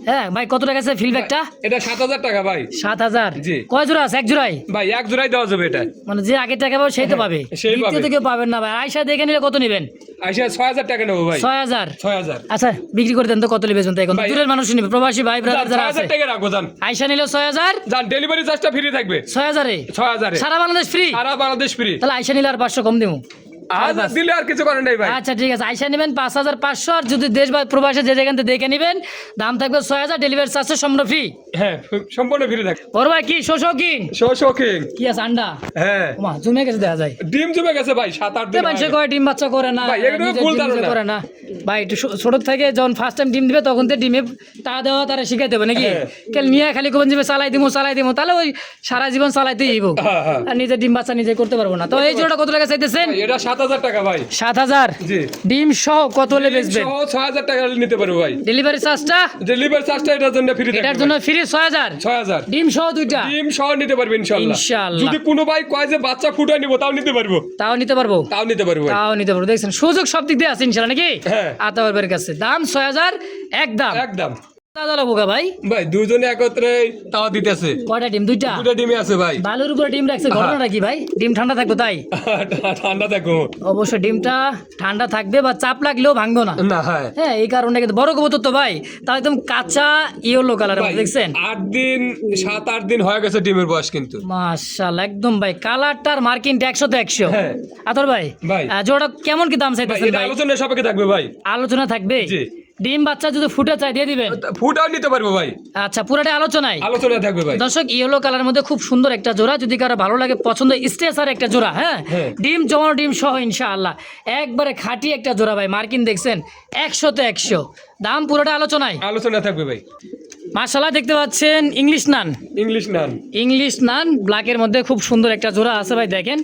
হ্যাঁ ভাই কত টাকা আছে ফিলব্যাকটা এটা 7,000 টাকা ভাই। 7,000 জি। কয় জোড়া আছে এক জোড়াই ভাই এক জোড়াই দেওয়া যাবে এটা। মানে যে আগে টাকা পাবে সেই তো পাবে সেই পাবে। দ্বিতীয়ত কেউ পাবেন না ভাই আয়সা দেখে নিলে কত নেবেন আইসা 6,000 টাকা নেবো ভাই। 6,000 6,000। আচ্ছা বিক্রি করে দেন তো কত নেবেন তাই এখন ভাই- দূরের মানুষ নিবে প্রবাসী ভাই ব্রাদার যারা আছে 6,000 টাকা রাখবো জান। আয়সা নিলে 6,000 জান ডেলিভারি চার্জটা ফ্রি থাকবে। 6,000 এ 6,000 এ সারা বাংলাদেশ ফ্রি সারা বাংলাদেশ ফ্রি। তাহলে আয়সা নিলে আর 500 কম দিব আজ দিলে আর কিছু করেন নাই ভাই। আচ্ছা ঠিক আছে আয়সা নেবেন 5,500 আর যদি দেশ বা প্রবাসে যে যেখান থেকে দেখে নেবেন দাম থাকবে 6,000 ডেলিভারি চার্জ সম্পূর্ণ ফ্রি হ্যাঁ সম্পূর্ণ ফ্রি থাকবে। ওর ভাই কি শোষকিন শোকিং। কি আছে আন্ডা হ্যাঁ ওমা জমে গেছে দেখা যায় ডিম জমে গেছে ভাই 7-8 দিন। মানুষে কয় ডিম বাচ্চা করে না ভাই, এগুলো নিজে ভুল ডিম নিজে ধারণা। করে না ভাই একটু ছোট থেকে যখন ফার্স্ট টাইম ডিম দিবে তখন তো ডিমে তা দেওয়া তারা শিখাই দেবে নাকি হ্যাঁ। কেন নিয়ে খালি কোন যাবে চালাই দিমো তাহলে ওই সারা জীবন চালাইতেই হইব হ্যাঁ, হ্যাঁ। আর নিজে ডিম বাচ্চা নিজে করতে পারবো না তো এই জোড়া কত টাকা চাইতেছেন ভাই, এটা 7,000 টাকা ভাই। 7,000 জি। ডিম সহ কত হলে বেচবেন সহ 6,000 টাকা নিতে পারবো ভাই। ডেলিভারি চার্জটা ডেলিভারি চার্জটা এটার জন্য ফ্রি থাকবে। এটার জন্য ফ্রি 6,000 6,000। ডিম সহ দুইটা ডিম সহ নিতে পারবে ইনশাআল্লাহ। ইনশাআল্লাহ। যদি কোনো ভাই কয় যে বাচ্চা ফুটাই নিব তাও নিতে পারবো। তাও নিতে পারবো তাও নিতে পারবো ভাই। তাও নিতে পারবো দেখছেন সুযোগ সব দিক দিয়ে আছে ইনশাআল্লাহ নাকি হ্যাঁ। আতাওয়ার কাছে দাম 6,000 একদম একদম। দাদা বোকা ভাই ভাই দুজনে একত্রে তাও দিতেছে। কয়টা ডিম দুইটা দুটো ডিমে আছে ভাই। বালুর উপরে ডিম রাখছে ঘটনাটা কি ভাই ডিম ঠান্ডা থাকবে তাই ঠান্ডা দেখো অবশ্য ডিমটা ঠান্ডা থাকবে বা চাপ লাগলেও ভাঙবো না না। হ্যাঁ হ্যাঁ এই কারণে কিন্তু বড় কবুতর তো ভাই তাও একদম কাঁচা ইয়েলো কালারের ভাই, দেখছেন 8 দিন 7-8 দিন হয়ে গেছে ডিমের বয়স কিন্তু। মাশাআল্লাহ একদম ভাই কালারটার মার্কিংটা 100 তে 100 হ্যাঁ। আতর ভাই ভাই। জোড়া কেমন কি দাম ভাই চাইতেছেন এটা ভাই আলোচনা সাপেক্ষে থাকবে ভাই। আলোচনা থাকবে জি। ডিম বাচ্চা যদি ফুটে চাই দিয়ে দিবেন ফুটাও নিতে পারবো ভাই। আচ্ছা পুরাটা আলোচনায় আলোচনা থাকবে ভাই। দর্শক ইয়েলো কালারের মধ্যে খুব সুন্দর একটা জোড়া যদি কারো ভালো লাগে পছন্দ স্টেসার একটা জোড়া হ্যাঁ হ্যাঁ। ডিম জমানো ডিম সহ ইনশাআল্লাহ একবারে খাঁটি একটা জোড়া ভাই মার্কিন দেখছেন 100 তে 100 দাম পুরোটা আলোচনায় আলোচনা থাকবে ভাই। মাশাআল্লাহ দেখতে পাচ্ছেন ইংলিশ নান ইংলিশ নান ব্ল্যাকের মধ্যে খুব সুন্দর একটা জোড়া আছে ভাই দেখেন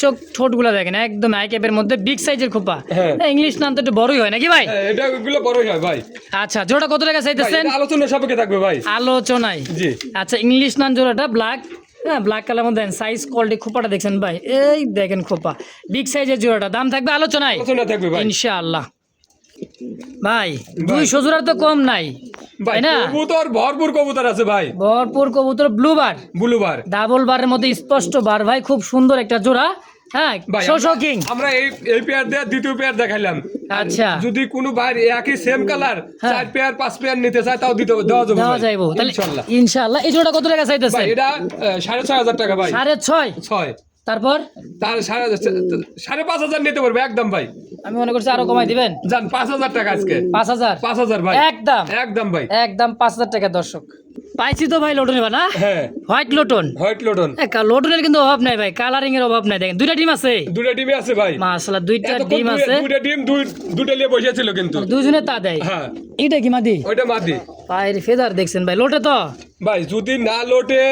চোখ ঠোঁটগুলো দেখেন একদম আইক্যাপের মধ্যে বিগ সাইজের খোপা হ্যাঁ। ইংলিশ নান তো একটু বড়ই হয় নাকি ভাই হ্যাঁ, এটা গুলো বড়ই হয় ভাই। আচ্ছা জোড়া কত টাকা ভাই, চাইতেছেন এটা আলোচনা সাপেক্ষে থাকবে ভাই। আলোচনায় জি। আচ্ছা ইংলিশ নান জোড়াটা ব্ল্যাক হ্যাঁ ব্ল্যাক কালার মধ্যে সাইজ কোয়ালিটি খোপাটা দেখছেন ভাই এই দেখেন খোপা বিগ সাইজের জোড়াটা দাম থাকবে আলোচনায় আলোচনা থাকবে ভাই। ইনশাআল্লাহ ভাই 200 জোড়ার তো কম নাই ভাই তাই না কবুতর ভরপুর কবুতর আছে ভাই। ভরপুর কবুতর ব্লু বার ব্লুবার ডাবল বারের মধ্যে স্পষ্ট বার ভাই খুব সুন্দর একটা জোড়া হ্যাঁ ভাই। শোষো কিং আমরা এই পেয়ার দিয়ে দ্বিতীয় পেয়ার দেখাইলাম। আচ্ছা যদি কোনো ভাই একই সেম কালার হ্যাঁ। 4 পেয়ার 5 পেয়ার নিতে চায় তাও দেওয়া যাবে দেওয়া ভাই। যাইবো তাহলে ইনশাআল্লাহ। ইনশাআল্লাহ এই জোড়া কত টাকা চাইতেছে ভাই এটা 6,500 টাকা ভাই। 6.5 6 তারপর তার 5,500 নিতে পারবে একদম ভাই। আমি মনে করছি আরো কমাই দিবেন। জান 5,000 টাকা আজকে। 5,000 5,000 ভাই একদম একদম ভাই একদম 5,000 টাকা। দর্শক পাইছি তো ভাই লোটন এবার না, হ্যাঁ হোয়াইট লোটন। হোয়াইট লোটন লোটনের কিন্তু অভাব নাই ভাই, কালারিং এর অভাব নাই। দেখেন দুইটা ডিম আছে, দুটো ডিমই আছে ভাই। মাশাআল্লাহ দুইটা এতক্ষণ ডিম আছে, দুইটা ডিম দুটো নিয়ে বসেছিল কিন্তু দুজনে তা দেয়। হ্যাঁ এটা কি মাদি? ওইটা মাদি পায়ের ফেদার দেখছেন ভাই, লোটে তো ভাই। যদি না লোটে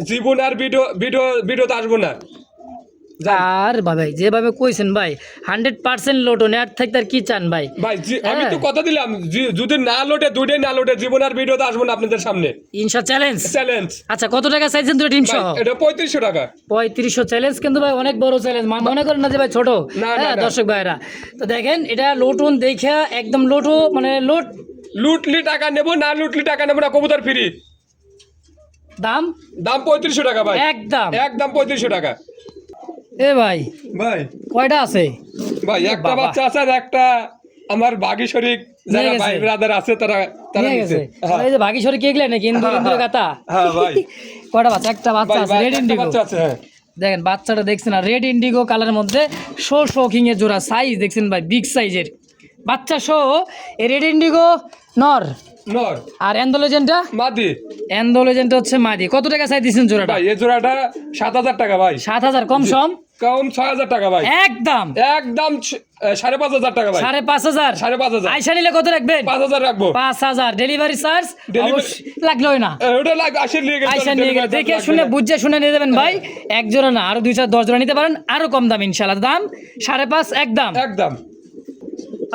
জীবন আর ভিডিওতে আসবো না। আর ভাই যেভাবে কইছেন ভাই 100% লোটন, এর থেকে আর কি চান ভাই? ভাই আমি তো হ্যাঁ। কথা দিলাম, যদি না লোটে দুইটাই না লোটে জীবন আর ভিডিওতে আসবো না আপনাদের সামনে। ইনশা চ্যালেঞ্জ। চ্যালেঞ্জ আচ্ছা কত টাকা চাইছেন দুটো ডিম সহ? এটা 3500 টাকা। 3500 চ্যালেঞ্জ কিন্তু ভাই অনেক বড় চ্যালেঞ্জ, মনে করেন না যে ভাই ছোট। না, হ্যাঁ না। দর্শক ভাইরা তো দেখেন এটা লোটন দেখে একদম লোটো মানে লুটলি টাকা নেবো, না লুটলি টাকা নেবো না, কবুতর ফ্রি। দাম দাম 3500 টাকা ভাই, একদম একদম 3500 টাকা। এ ভাই ভাই কয়টা আছে? ভাই একটা বাবা। বাচ্চা আছে আর একটা আমার বাগি শরীক যারা নিয়ে গেছে। ভাই ব্রাদার আছে তারা নিয়ে নিছে। গেছে হ্যাঁ। এই যে ভাগীশ্বরী কেগলে নাকি ইন্দুর কাতা? হ্যাঁ ভাই কয়টা বাচ্চা? একটা বাচ্চা ভাই আছে ভাই, রেড একটা ইন্ডিগো। বাচ্চা আছে হ্যাঁ। দেখেন বাচ্চাটা দেখছেন আর রেড ইন্ডিগো কালারের মধ্যে শোকিং এর জোড়া, সাইজ দেখছেন ভাই বিগ সাইজের বাচ্চা শো। এই রেড ইন্ডিগো নর নর আর এন্ডোলেজেন্টটা মাদি। এন্ডোলেজেন্টটা হচ্ছে মাদি। কত টাকা চাই দিছেন জোড়াটা? ভাই এই জোড়াটা 7,000 টাকা ভাই। 7,000 কম সম কম 6,000 টাকা ভাই। একদম একদম 5,500 টাকা ভাই। 5,500 5,500 আইসা নিলে কত রাখবেন? 5,000 রাখবো। 5,000 ডেলিভারি চার্জ লাগলোই না। ওটা লাগ আসে নিয়ে গেলে আইসা নিয়ে গেলে দেখে শুনে বুঝে শুনে নিয়ে যাবেন ভাই। এক জোড়া না আরো 2-4-10 জোড়া নিতে পারেন, আরো কম দাম ইনশাআল্লাহ। দাম 5,500 একদম। একদম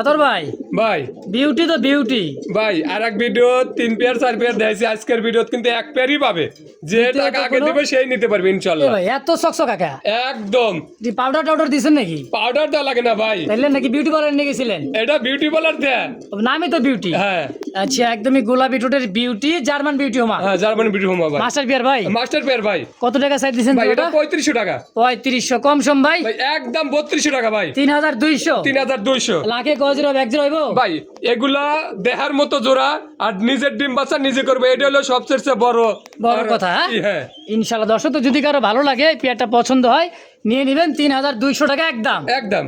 আতর ভাই ভাই। বিউটি তো বিউটি ভাই আর এক ভিডিও 3 পেয়ার 4 পেয়ার দেখাইছি, আজকের ভিডিও কিন্তু 1 পেয়ারই পাবে। যে দ্বিতীয়ত টাকা আগে কোনো- দেবে সেই নিতে পারবে ইনশাআল্লাহ। ভাই এত সকসক কাকা একদম পাউডার টাউডার দিছেন নাকি? পাউডার দেওয়া লাগে না ভাই, তাইলে নাকি বিউটি পার্লার নিয়ে গেছিলেন? এটা বিউটি পার্লার দেয়। নামই তো বিউটি। হ্যাঁ আচ্ছা একদমই গোলাপি ঠোঁটের বিউটি, জার্মান বিউটি হোমা, হ্যাঁ জার্মানি বিউটি হোমা ভাই। মাস্টার পিয়ার ভাই। মাস্টার পেয়ার ভাই। কত টাকা চাই দিছেন ভাই এটা জোড়াটা? 3500 টাকা 3500 কম সম ভাই। ভাই। একদম 3200 টাকা ভাই। 3,200 3,200 লাখে কজরা এক জোড়া হইব ভাই। এগুলা দেহার মতো জোড়া আর নিজের ডিম বাচ্চা নিজে করবে, এটা হলো সবচেয়ে বড় বড় আর- কথা, হ্যাঁ? হ্যাঁ ইনশাআল্লাহ দর্শক তো যদি কারো ভালো লাগে পেয়ারটা পছন্দ হয় নিয়ে নেবেন 3,200 টাকা একদম। একদম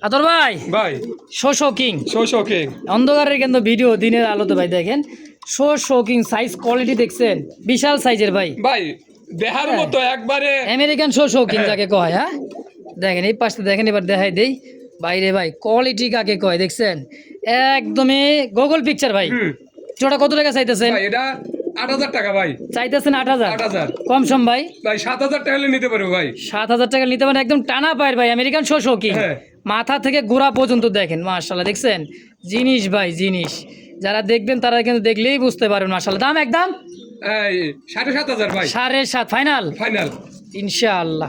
আতর ভাই ভাই। শোকিং শোকিং অন্ধকারের কিন্তু ভিডিও দিনের আলোতে ভাই দেখেন শোকিং সাইজ কোয়ালিটি দেখছেন বিশাল সাইজের ভাই। ভাই দেহার হ্যাঁ। মতো একবারে। আমেরিকান শোকিং যাকে কয়, হ্যাঁ দেখেন এই পাশে দেখেন, এবার দেখাই দেই বাইরে ভাই কোয়ালিটি কাকে কয় দেখছেন একদমই গুগল পিকচার ভাই। হুম। জোড়া কত টাকা চাইতেছেন? ভাই এটা 8,000 টাকা ভাই। চাইতেছেন 8,000 8,000 কম সম ভাই। ভাই 7,000 টাকা হলে নিতে পারবো ভাই। 7,000 টাকা নিতে পারেন একদম টানা পায়ের ভাই আমেরিকান শোকিং। হ্যাঁ। মাথা থেকে গোড়া পর্যন্ত দেখেন মাশাআল্লাহ দেখছেন জিনিস ভাই জিনিস। যারা দেখবেন তারা কিন্তু দেখলেই বুঝতে পারবেন মাশাআল্লাহ। দাম একদম এই 7,500 ভাই 7.5 ফাইনাল ফাইনাল। ইনশাআল্লাহ।